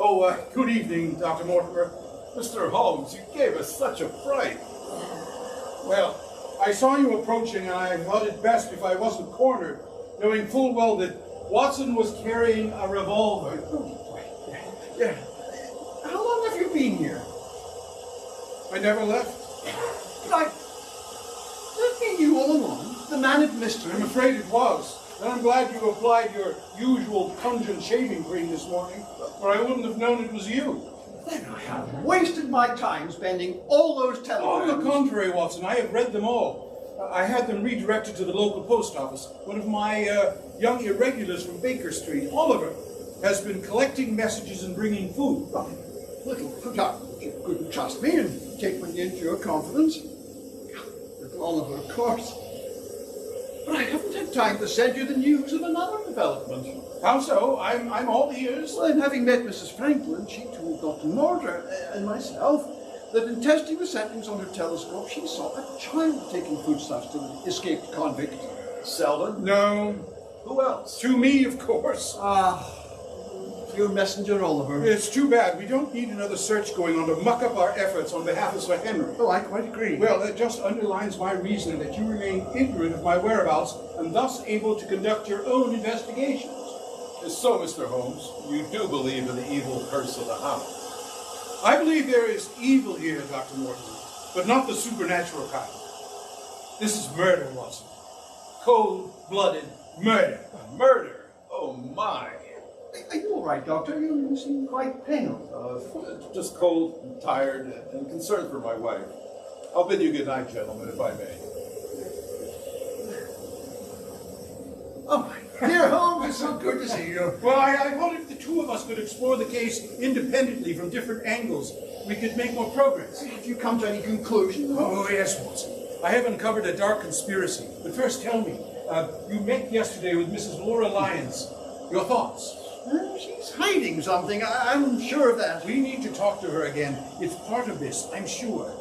[SPEAKER 7] Oh, good evening, Dr. Mortimer.
[SPEAKER 4] Mr. Holmes, you gave us such a fright.
[SPEAKER 7] Well, I saw you approaching and I thought it best if I wasn't cornered, knowing full well that Watson was carrying a revolver.
[SPEAKER 2] Yeah. How long have you been here?
[SPEAKER 7] I never left.
[SPEAKER 2] That been you all along? The man of mystery?
[SPEAKER 7] I'm afraid it was. And I'm glad you applied your usual pungent shaving cream this morning, or I wouldn't have known it was you.
[SPEAKER 2] Then I have wasted my time spending all those telegrams.
[SPEAKER 7] On the contrary, Watson, I have read them all. I had them redirected to the local post office. One of my young irregulars from Baker Street, Oliver, has been collecting messages and bringing food.
[SPEAKER 2] You couldn't trust me and take me into your confidence. Little Oliver, of course. But I haven't had time to send you the news of another development.
[SPEAKER 7] How so? I'm all ears.
[SPEAKER 2] Well, in having met Mrs. Franklin, she told Dr. Mortimer and myself that in testing the settings on her telescope, she saw a child taking foodstuffs to an escaped convict.
[SPEAKER 4] Selden?
[SPEAKER 7] No.
[SPEAKER 4] Who else?
[SPEAKER 7] To me, of course.
[SPEAKER 2] Your messenger, Oliver.
[SPEAKER 7] It's too bad. We don't need another search going on to muck up our efforts on behalf of Sir Henry.
[SPEAKER 2] Oh, I quite agree.
[SPEAKER 7] Well, that just underlines my reasoning that you remain ignorant of my whereabouts and thus able to conduct your own investigations.
[SPEAKER 4] So, Mr. Holmes, you do believe in the evil curse of the Hound?
[SPEAKER 7] I believe there is evil here, Dr. Mortimer, but not the supernatural kind. This is murder, Watson. Cold-blooded murder.
[SPEAKER 4] Murder? Oh, my.
[SPEAKER 2] Are you all right, Doctor? You seem quite pale.
[SPEAKER 4] Just cold and tired and concerned for my wife. I'll bid you good night, gentlemen, if I may.
[SPEAKER 2] Oh, dear Holmes, it's so good to see you.
[SPEAKER 7] Well, I thought if the two of us could explore the case independently from different angles, we could make more progress.
[SPEAKER 2] Have you come to any conclusion?
[SPEAKER 7] Oh, yes, Watson. I have uncovered a dark conspiracy. But first, tell me, you met yesterday with Mrs. Laura Lyons. Your thoughts?
[SPEAKER 2] She's hiding something. I'm sure of that.
[SPEAKER 7] We need to talk to her again. It's part of this, I'm sure.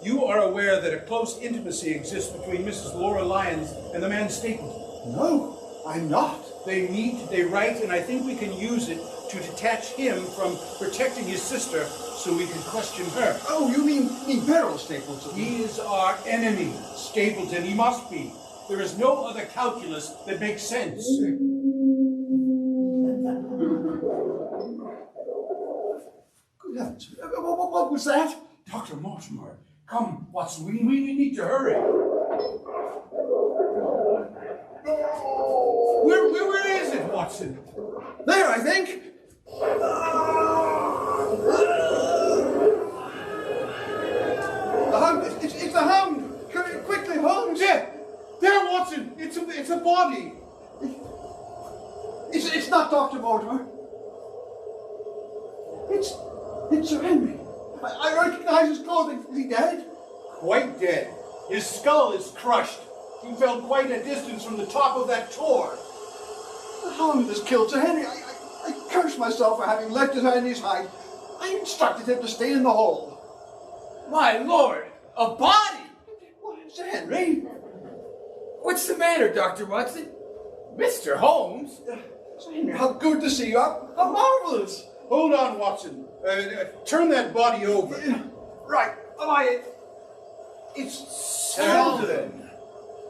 [SPEAKER 7] You are aware that a close intimacy exists between Mrs. Laura Lyons and the man Stapleton.
[SPEAKER 2] No, I'm not.
[SPEAKER 7] They meet, they write, and I think we can use it to detach him from protecting his sister so we can question her.
[SPEAKER 2] Oh, you mean Beryl Stapleton?
[SPEAKER 7] He is our enemy, Stapleton. He must be. There is no other calculus that makes sense.
[SPEAKER 2] Good heavens. What was that?
[SPEAKER 7] Dr. Mortimer, come, Watson. We need to hurry. Where is it, Watson?
[SPEAKER 2] There, I think. The Hound. It's the Hound. Quickly, Holmes.
[SPEAKER 7] There, Watson. It's a body.
[SPEAKER 2] It's not Dr. Mortimer. It's Sir Henry. I recognize his clothing. Is he dead?
[SPEAKER 7] Quite dead. His skull is crushed. He fell quite a distance from the top of that tor.
[SPEAKER 2] The Hound has killed Sir Henry. I curse myself for having let Sir Henry's hide. I instructed him to stay in the hole.
[SPEAKER 8] My lord, a body!
[SPEAKER 2] What, Sir Henry?
[SPEAKER 8] What's the matter, Dr. Watson? Mr. Holmes?
[SPEAKER 2] Sir Henry, how good to see you. How marvelous.
[SPEAKER 7] Hold on, Watson. Turn that body over.
[SPEAKER 2] Right. It's
[SPEAKER 7] Selden.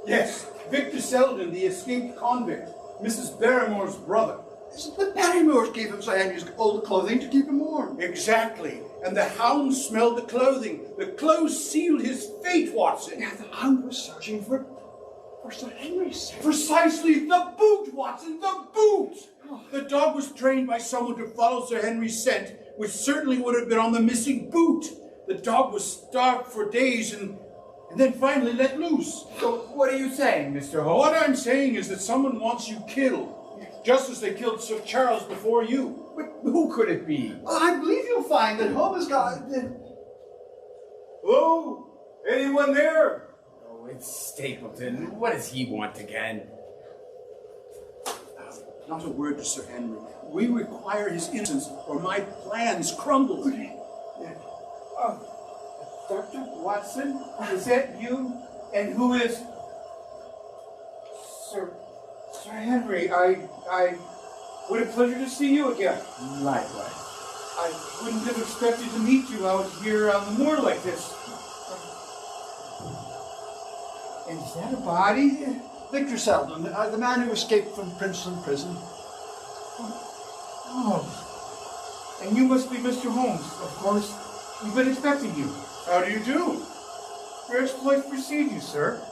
[SPEAKER 7] Yes, Victor Selden, the escaped convict. Mrs. Barrymore's brother.
[SPEAKER 2] The Barrymores gave him Sir Henry's old clothing to keep him warm.
[SPEAKER 7] Exactly. And the Hound smelled the clothing. The clothes sealed his fate, Watson.
[SPEAKER 2] Yeah, the Hound was searching for Sir Henry's scent.
[SPEAKER 7] Precisely. The boot, Watson, the boot! The dog was trained by someone to follow Sir Henry's scent, which certainly would have been on the missing boot. The dog was starved for days and then finally let loose.
[SPEAKER 8] So what are you saying, Mr. Holmes?
[SPEAKER 7] What I'm saying is that someone wants you killed, just as they killed Sir Charles before you.
[SPEAKER 8] But who could it be?
[SPEAKER 2] I believe you'll find that Holmes got...
[SPEAKER 12] Hello? Anyone there?
[SPEAKER 8] Oh, it's Stapleton. What does he want again?
[SPEAKER 7] Not a word to Sir Henry. We require his innocence, or my plans crumble.
[SPEAKER 10] Dr. Watson, is that you? And who is Sir Henry? What a pleasure to see you again.
[SPEAKER 8] Likewise.
[SPEAKER 10] I wouldn't have expected to meet you out here on the moor like this. And is that a body?
[SPEAKER 2] Victor Selden, the man who escaped from Princeton prison.
[SPEAKER 10] Oh. And you must be Mr. Holmes, of course. We've been expecting you.
[SPEAKER 7] How do you do?
[SPEAKER 10] Your exploits precede you, sir.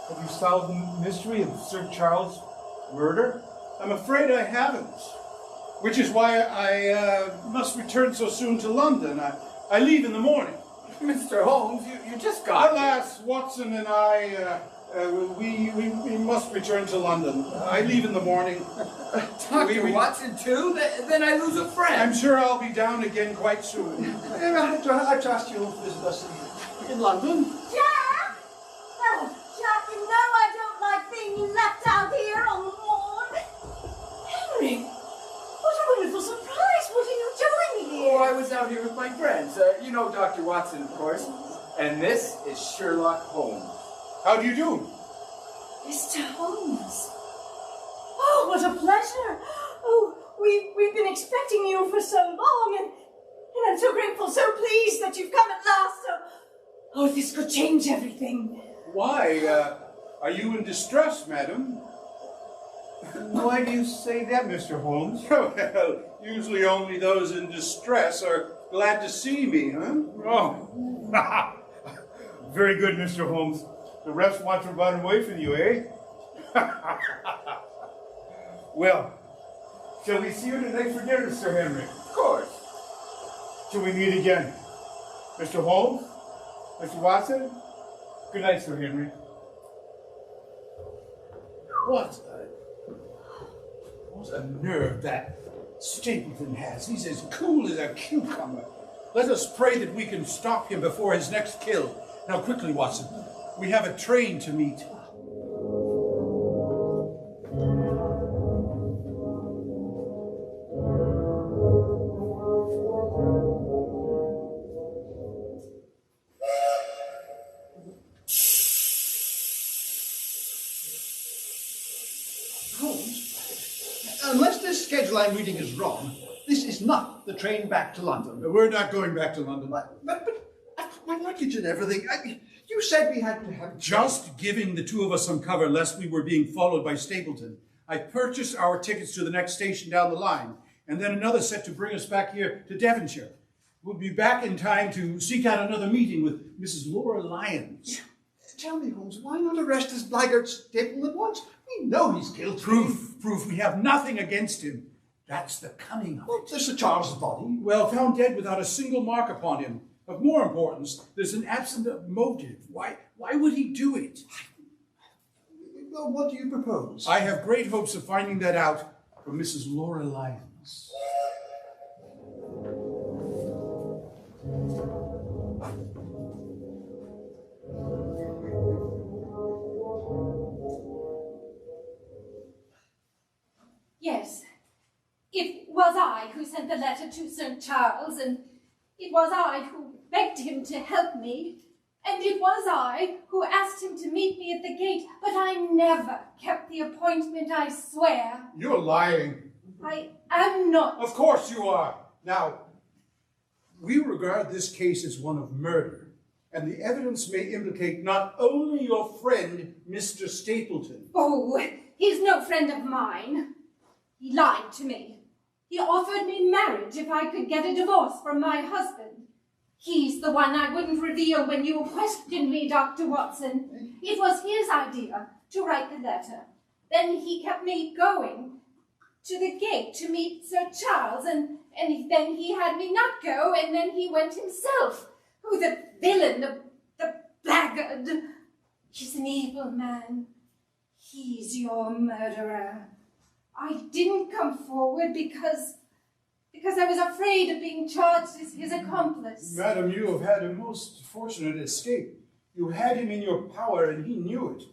[SPEAKER 10] Have you solved the mystery of Sir Charles' murder?
[SPEAKER 7] I'm afraid I haven't. Which is why I must return so soon to London. I leave in the morning.
[SPEAKER 8] Mr. Holmes, you just got
[SPEAKER 7] Alas, Watson and I, we must return to London. I leave in the morning.
[SPEAKER 8] Dr. Watson, too? Then I lose a friend.
[SPEAKER 7] I'm sure I'll be down again quite soon.
[SPEAKER 2] I trust you'll visit us in London.
[SPEAKER 9] Jack! Oh, Jack, you know I don't like being left out here on the lawn. Henry, what a wonderful surprise. What are you doing here?
[SPEAKER 8] Oh, I was out here with my friends. You know Dr. Watson, of course. And this is Sherlock Holmes.
[SPEAKER 7] How do you do?
[SPEAKER 9] Mr. Holmes. Oh, what a pleasure. Oh, we've been expecting you for so long, and I'm so grateful, so pleased that you've come at last. Oh, this could change everything.
[SPEAKER 7] Why, are you in distress, madam?
[SPEAKER 10] Why do you say that, Mr. Holmes?
[SPEAKER 7] Well, usually only those in distress are glad to see me, huh?
[SPEAKER 10] Oh. Very good, Mr. Holmes. The rest want to run away from you, eh? Well, shall we see you tonight for dinner, Sir Henry?
[SPEAKER 8] Of course.
[SPEAKER 10] Till we meet again. Mr. Holmes? Mr. Watson? Good night, Sir Henry.
[SPEAKER 7] What a nerve that Stapleton has. He's as cool as a cucumber. Let us pray that we can stop him before his next kill. Now quickly, Watson. We have a train to meet.
[SPEAKER 2] schedule I'm reading is wrong. This is not the train back to London.
[SPEAKER 7] We're not going back to London.
[SPEAKER 2] But my luggage and everything. You said we had to have...
[SPEAKER 7] Just giving the two of us some cover lest we were being followed by Stapleton. I purchased our tickets to the next station down the line, and then another set to bring us back here to Devonshire. We'll be back in time to seek out another meeting with Mrs. Laura Lyons.
[SPEAKER 2] Tell me, Holmes, why not arrest this blackguard Stapleton at once? We know he's guilty.
[SPEAKER 7] Proof. We have nothing against him. That's the cunning of it.
[SPEAKER 2] There's Sir Charles's body.
[SPEAKER 7] Well, found dead without a single mark upon him. Of more importance, there's an absence of motive. Why would he do it?
[SPEAKER 2] Well, what do you propose?
[SPEAKER 7] I have great hopes of finding that out from Mrs. Laura Lyons.
[SPEAKER 13] Yes, it was I who sent the letter to St. Charles, and it was I who begged him to help me, and it was I who asked him to meet me at the gate, but I never kept the appointment, I swear.
[SPEAKER 7] You're lying.
[SPEAKER 13] I am not.
[SPEAKER 7] Of course you are. Now, we regard this case as one of murder, and the evidence may implicate not only your friend, Mr. Stapleton.
[SPEAKER 13] Oh, he's no friend of mine. He lied to me. He offered me marriage if I could get a divorce from my husband. He's the one I wouldn't reveal when you questioned me, Dr. Watson. It was his idea to write the letter. Then he kept me going to the gate to meet Sir Charles, and then he had me not go, and then he went himself. Oh, the villain, the blackguard. He's an evil man. He's your murderer. I didn't come forward because I was afraid of being charged as his accomplice.
[SPEAKER 7] Madam, you have had a most fortunate escape. You had him in your power, and he knew it.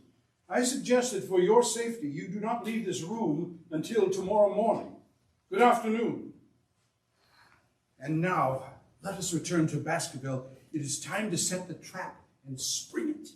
[SPEAKER 7] I suggest that for your safety, you do not leave this room until tomorrow morning. Good afternoon. And now, let us return to Baskerville. It is time to set the trap and spring it.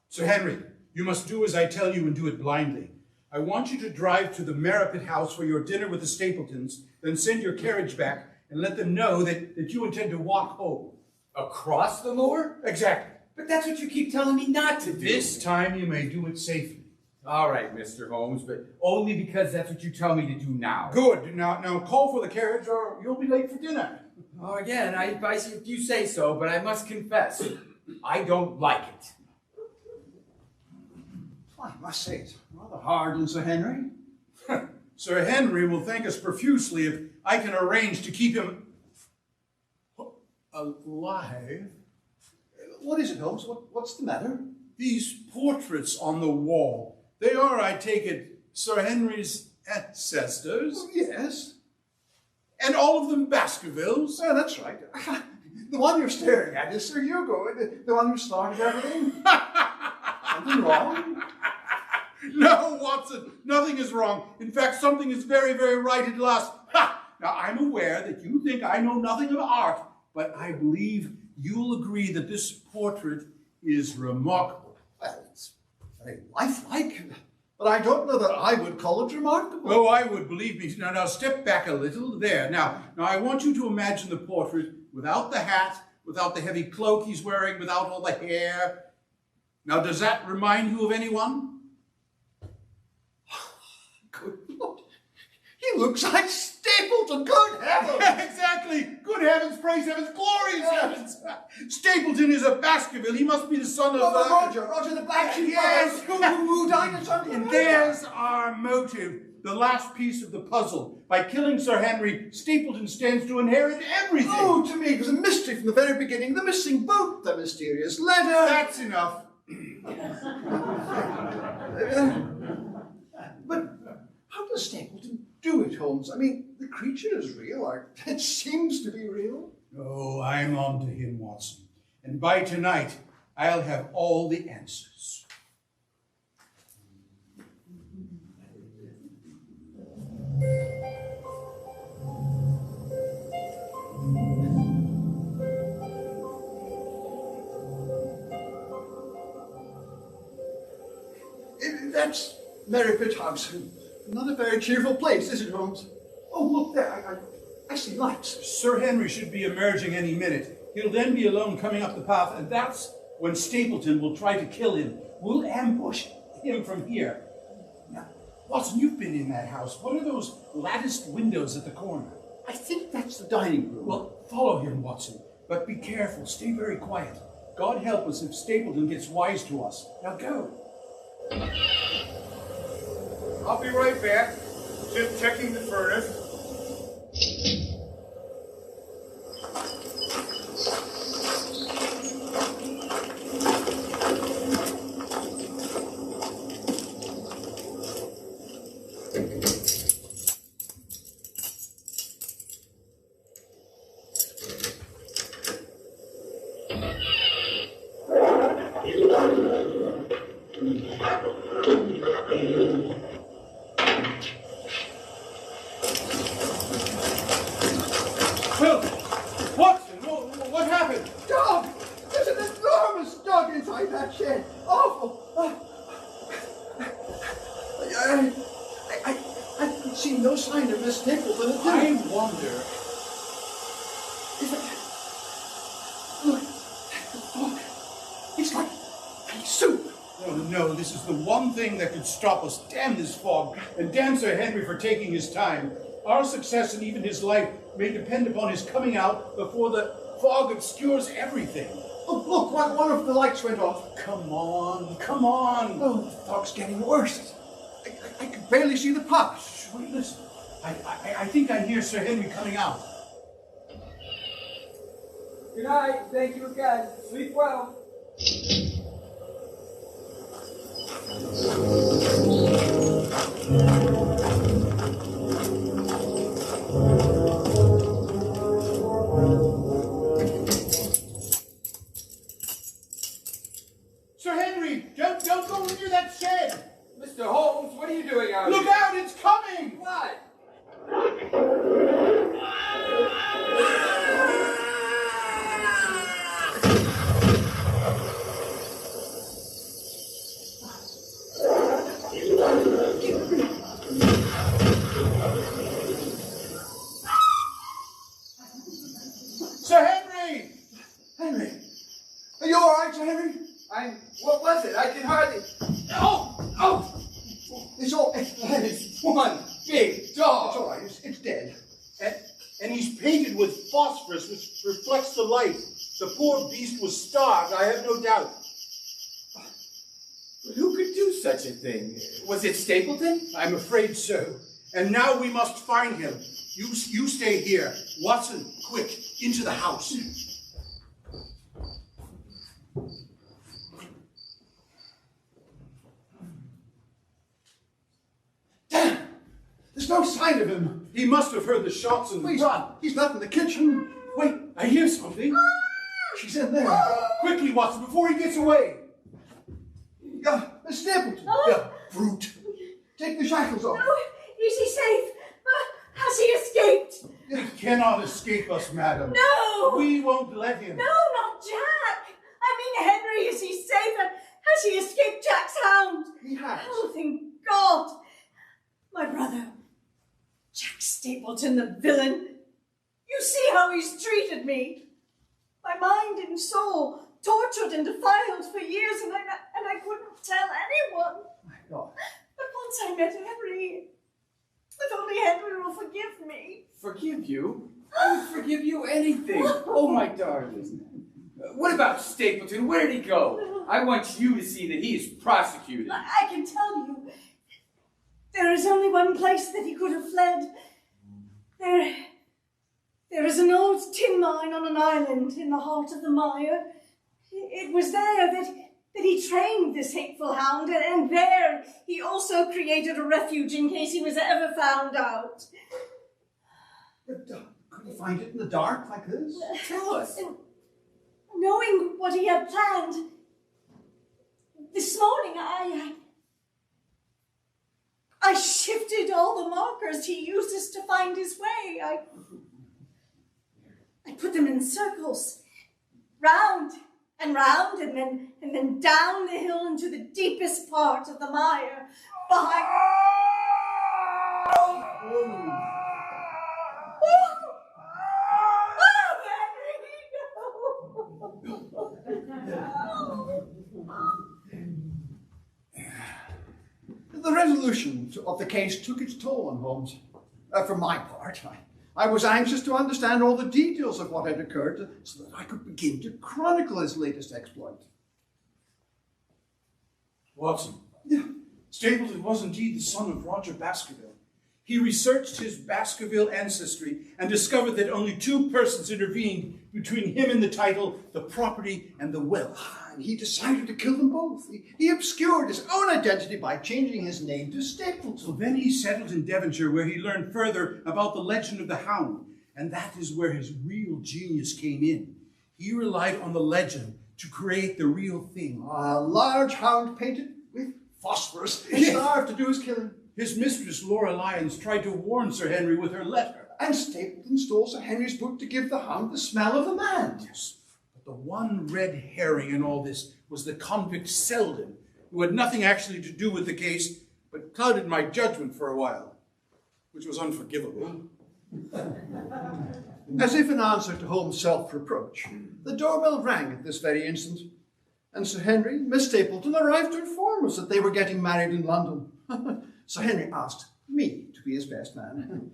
[SPEAKER 7] Sir Henry, you must do as I tell you and do it blindly. I want you to drive to the Merripit house for your dinner with the Stapletons, then send your carriage back and let them know that you intend to walk home.
[SPEAKER 8] Across the moor?
[SPEAKER 7] Exactly.
[SPEAKER 8] But that's what you keep telling me not to do.
[SPEAKER 7] This time you may do it safely.
[SPEAKER 8] All right, Mr. Holmes, but only because that's what you tell me to do now.
[SPEAKER 7] Good. Now call for the carriage or you'll be late for dinner.
[SPEAKER 8] Oh, again, I advise you if you say so, but I must confess, I don't like it.
[SPEAKER 2] I must say it's rather hard on Sir Henry.
[SPEAKER 7] Sir Henry will thank us profusely if I can arrange to keep him alive.
[SPEAKER 2] What is it, Holmes? What's the matter?
[SPEAKER 7] These portraits on the wall, they are, I take it, Sir Henry's ancestors?
[SPEAKER 2] Oh, yes.
[SPEAKER 7] And all of them Baskervilles?
[SPEAKER 2] Oh, that's right. The one you're staring at is Sir Hugo, the one who started everything. Something wrong?
[SPEAKER 7] No, Watson, nothing is wrong. In fact, something is very, very right at last. Ha! Now, I'm aware that you think I know nothing of art, but I believe you'll agree that this portrait is remarkable.
[SPEAKER 2] Well, it's very lifelike, but I don't know that I would call it remarkable.
[SPEAKER 7] Oh, I would, believe me. Now, step back a little. There. Now, I want you to imagine the portrait without the hat, without the heavy cloak he's wearing, without all the hair. Now, does that remind you of anyone?
[SPEAKER 2] Good Lord. He looks like Stapleton. Good heavens!
[SPEAKER 7] Exactly. Good heavens, praise heavens, glorious heavens. Stapleton is a Baskerville. He must be the son of...
[SPEAKER 2] Roger the Black Sheep.
[SPEAKER 7] Yes.
[SPEAKER 2] Who died at some
[SPEAKER 7] And there's our motive. The last piece of the puzzle. By killing Sir Henry, Stapleton stands to inherit everything.
[SPEAKER 2] Oh, to me it was a mystery from the very beginning. The missing boat, the mysterious letter.
[SPEAKER 7] That's enough.
[SPEAKER 2] But how does Stapleton do it, Holmes? I mean, the creature is real. It seems to be real.
[SPEAKER 7] Oh, I'm on to him, Watson. And by tonight, I'll have all the answers.
[SPEAKER 2] that's Merripit House. Not a very cheerful place, is it, Holmes? Oh, look there. I see lights.
[SPEAKER 7] Sir Henry should be emerging any minute. He'll then be alone coming up the path, and that's when Stapleton will try to kill him. We'll ambush him from here. Now, Watson, you've been in that house. What are those latticed windows at the corner?
[SPEAKER 2] I think that's the dining room.
[SPEAKER 7] Well, follow him, Watson. But be careful. Stay very quiet. God help us if Stapleton gets wise to us. Now go.
[SPEAKER 12] I'll be right back. Just checking the furnace.
[SPEAKER 7] Well, Watson, what happened?
[SPEAKER 2] Dog! There's an enormous dog inside that shed. Awful. I can see no sign of Miss Stapleton at all.
[SPEAKER 7] I wonder.
[SPEAKER 2] Is it? Look, the dog. It's like pea soup.
[SPEAKER 7] Oh, no, this is the one thing that could stop us. Damn this fog, and damn Sir Henry for taking his time. Our success and even his life may depend upon his coming out before the fog obscures everything.
[SPEAKER 2] Oh, look, one of the lights went off.
[SPEAKER 7] Come on, come on.
[SPEAKER 2] Oh, the fog's getting worse. I can barely see the pot.
[SPEAKER 7] Wait, listen. I think I hear Sir Henry coming out.
[SPEAKER 14] Good night. Thank you again. Sleep well.
[SPEAKER 7] Sir Henry, don't go near that shed.
[SPEAKER 14] Mr. Holmes, what are you doing out
[SPEAKER 7] Look
[SPEAKER 14] here?
[SPEAKER 7] out, it's coming.
[SPEAKER 14] What?
[SPEAKER 7] Sir Henry!
[SPEAKER 2] Henry, are you all right, Sir Henry?
[SPEAKER 14] What was it? I can hardly.
[SPEAKER 2] Oh! It's all.
[SPEAKER 14] It's one big dog.
[SPEAKER 2] It's all right. It's dead.
[SPEAKER 7] And he's painted with phosphorus, which reflects the light. The poor beast was starved, I have no doubt.
[SPEAKER 8] But who could do such a thing? Was it Stapleton?
[SPEAKER 7] I'm afraid so. And now we must find him. You stay here. Watson, quick, into the house.
[SPEAKER 2] Damn! There's no sign of him.
[SPEAKER 7] He must have heard the shots and
[SPEAKER 2] Run! He's not in the kitchen.
[SPEAKER 7] Wait, I hear something.
[SPEAKER 2] She's in there.
[SPEAKER 7] Quickly, Watson, before he gets away.
[SPEAKER 2] Yeah, Miss Stapleton.
[SPEAKER 9] Oh.
[SPEAKER 2] Yeah, brute. Take the shackles off.
[SPEAKER 9] Oh, is he safe? Has he escaped?
[SPEAKER 7] He cannot escape us, madam.
[SPEAKER 9] No!
[SPEAKER 7] We won't let him.
[SPEAKER 9] No, not Jack! I mean, Henry, is he safe? Has he escaped Jack's hound?
[SPEAKER 2] He has.
[SPEAKER 9] Oh, thank God! My brother, Jack Stapleton, the villain. You see how he's treated me. My mind and soul tortured and defiled for years, and I couldn't tell anyone.
[SPEAKER 2] My God.
[SPEAKER 9] But once I met Henry, if only Henry will forgive me.
[SPEAKER 8] Forgive you? I would forgive you anything. Oh, my darling. What about Stapleton? Where did he go? I want you to see that he is prosecuted.
[SPEAKER 9] I can tell you, there is only one place that he could have fled. There is an old tin mine on an island in the heart of the mire. It was there that he trained this hateful hound, and there he also created a refuge in case he was ever found out.
[SPEAKER 2] But could he find it in the dark like this?
[SPEAKER 8] Tell us.
[SPEAKER 9] Knowing what he had planned, this morning I shifted all the markers he uses to find his way. I put them in circles, round and round, and then down the hill into the deepest part of the mire, behind.
[SPEAKER 2] The resolution of the case took its toll on Holmes. For my part, I was anxious to understand all the details of what had occurred so that I could begin to chronicle his latest exploit.
[SPEAKER 7] Watson. Yeah. Stapleton was indeed the son of Roger Baskerville. He researched his Baskerville ancestry and discovered that only 2 persons intervened between him and the title, the property, and the wealth.
[SPEAKER 2] And he decided to kill them both. He obscured his own identity by changing his name to Stapleton.
[SPEAKER 7] So then he settled in Devonshire, where he learned further about the legend of the Hound, and that is where his real genius came in. He relied on the legend to create the real thing.
[SPEAKER 2] A large hound painted with phosphorus. He starved to do his killing.
[SPEAKER 7] His mistress, Laura Lyons, tried to warn Sir Henry with her letter.
[SPEAKER 2] And Stapleton stole Sir Henry's book to give the hound the smell of the man.
[SPEAKER 7] Yes. But the one red herring in all this was the convict Selden, who had nothing actually to do with the case, but clouded my judgment for a while, which was unforgivable.
[SPEAKER 2] As if in answer to Holmes' self-reproach, the doorbell rang at this very instant, and Sir Henry and Miss Stapleton arrived to inform us that they were getting married in London. Sir Henry asked me to be his best man.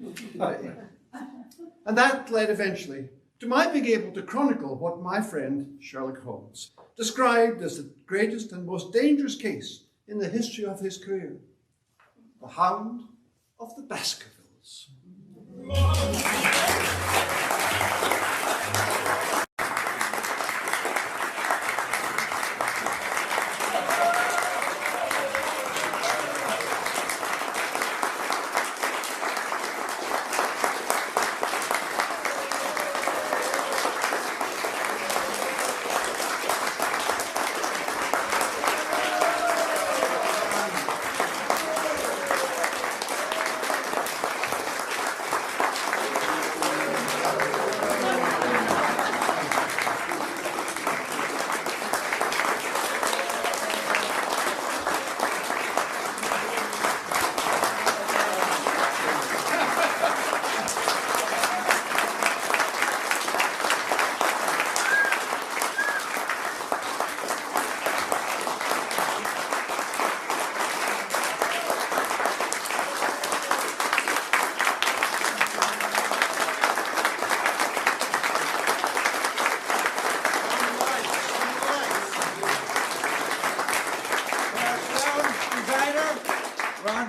[SPEAKER 2] And that led eventually to my being able to chronicle what my friend Sherlock Holmes described as the greatest and most dangerous case in the history of his career, the Hound of the Baskervilles.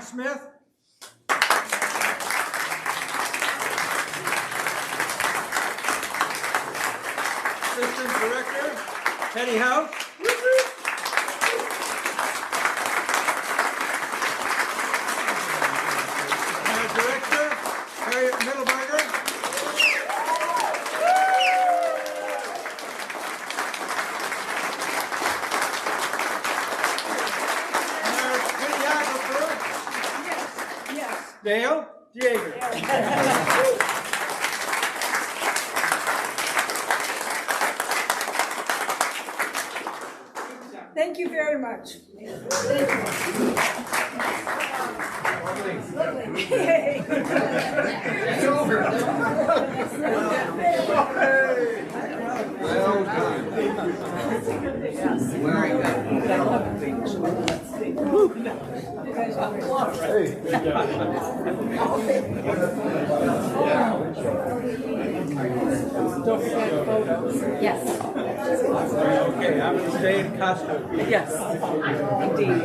[SPEAKER 15] Smith. Assistant Director, Penny House. Director, Harriet Middleberger. Dale Jaeger.
[SPEAKER 1] Thank you very much. Thank you. Lovely. Yay.
[SPEAKER 2] It's over. Well done. Hey.
[SPEAKER 14] Yes. Okay, I'm going to stay in costume. Yes, indeed.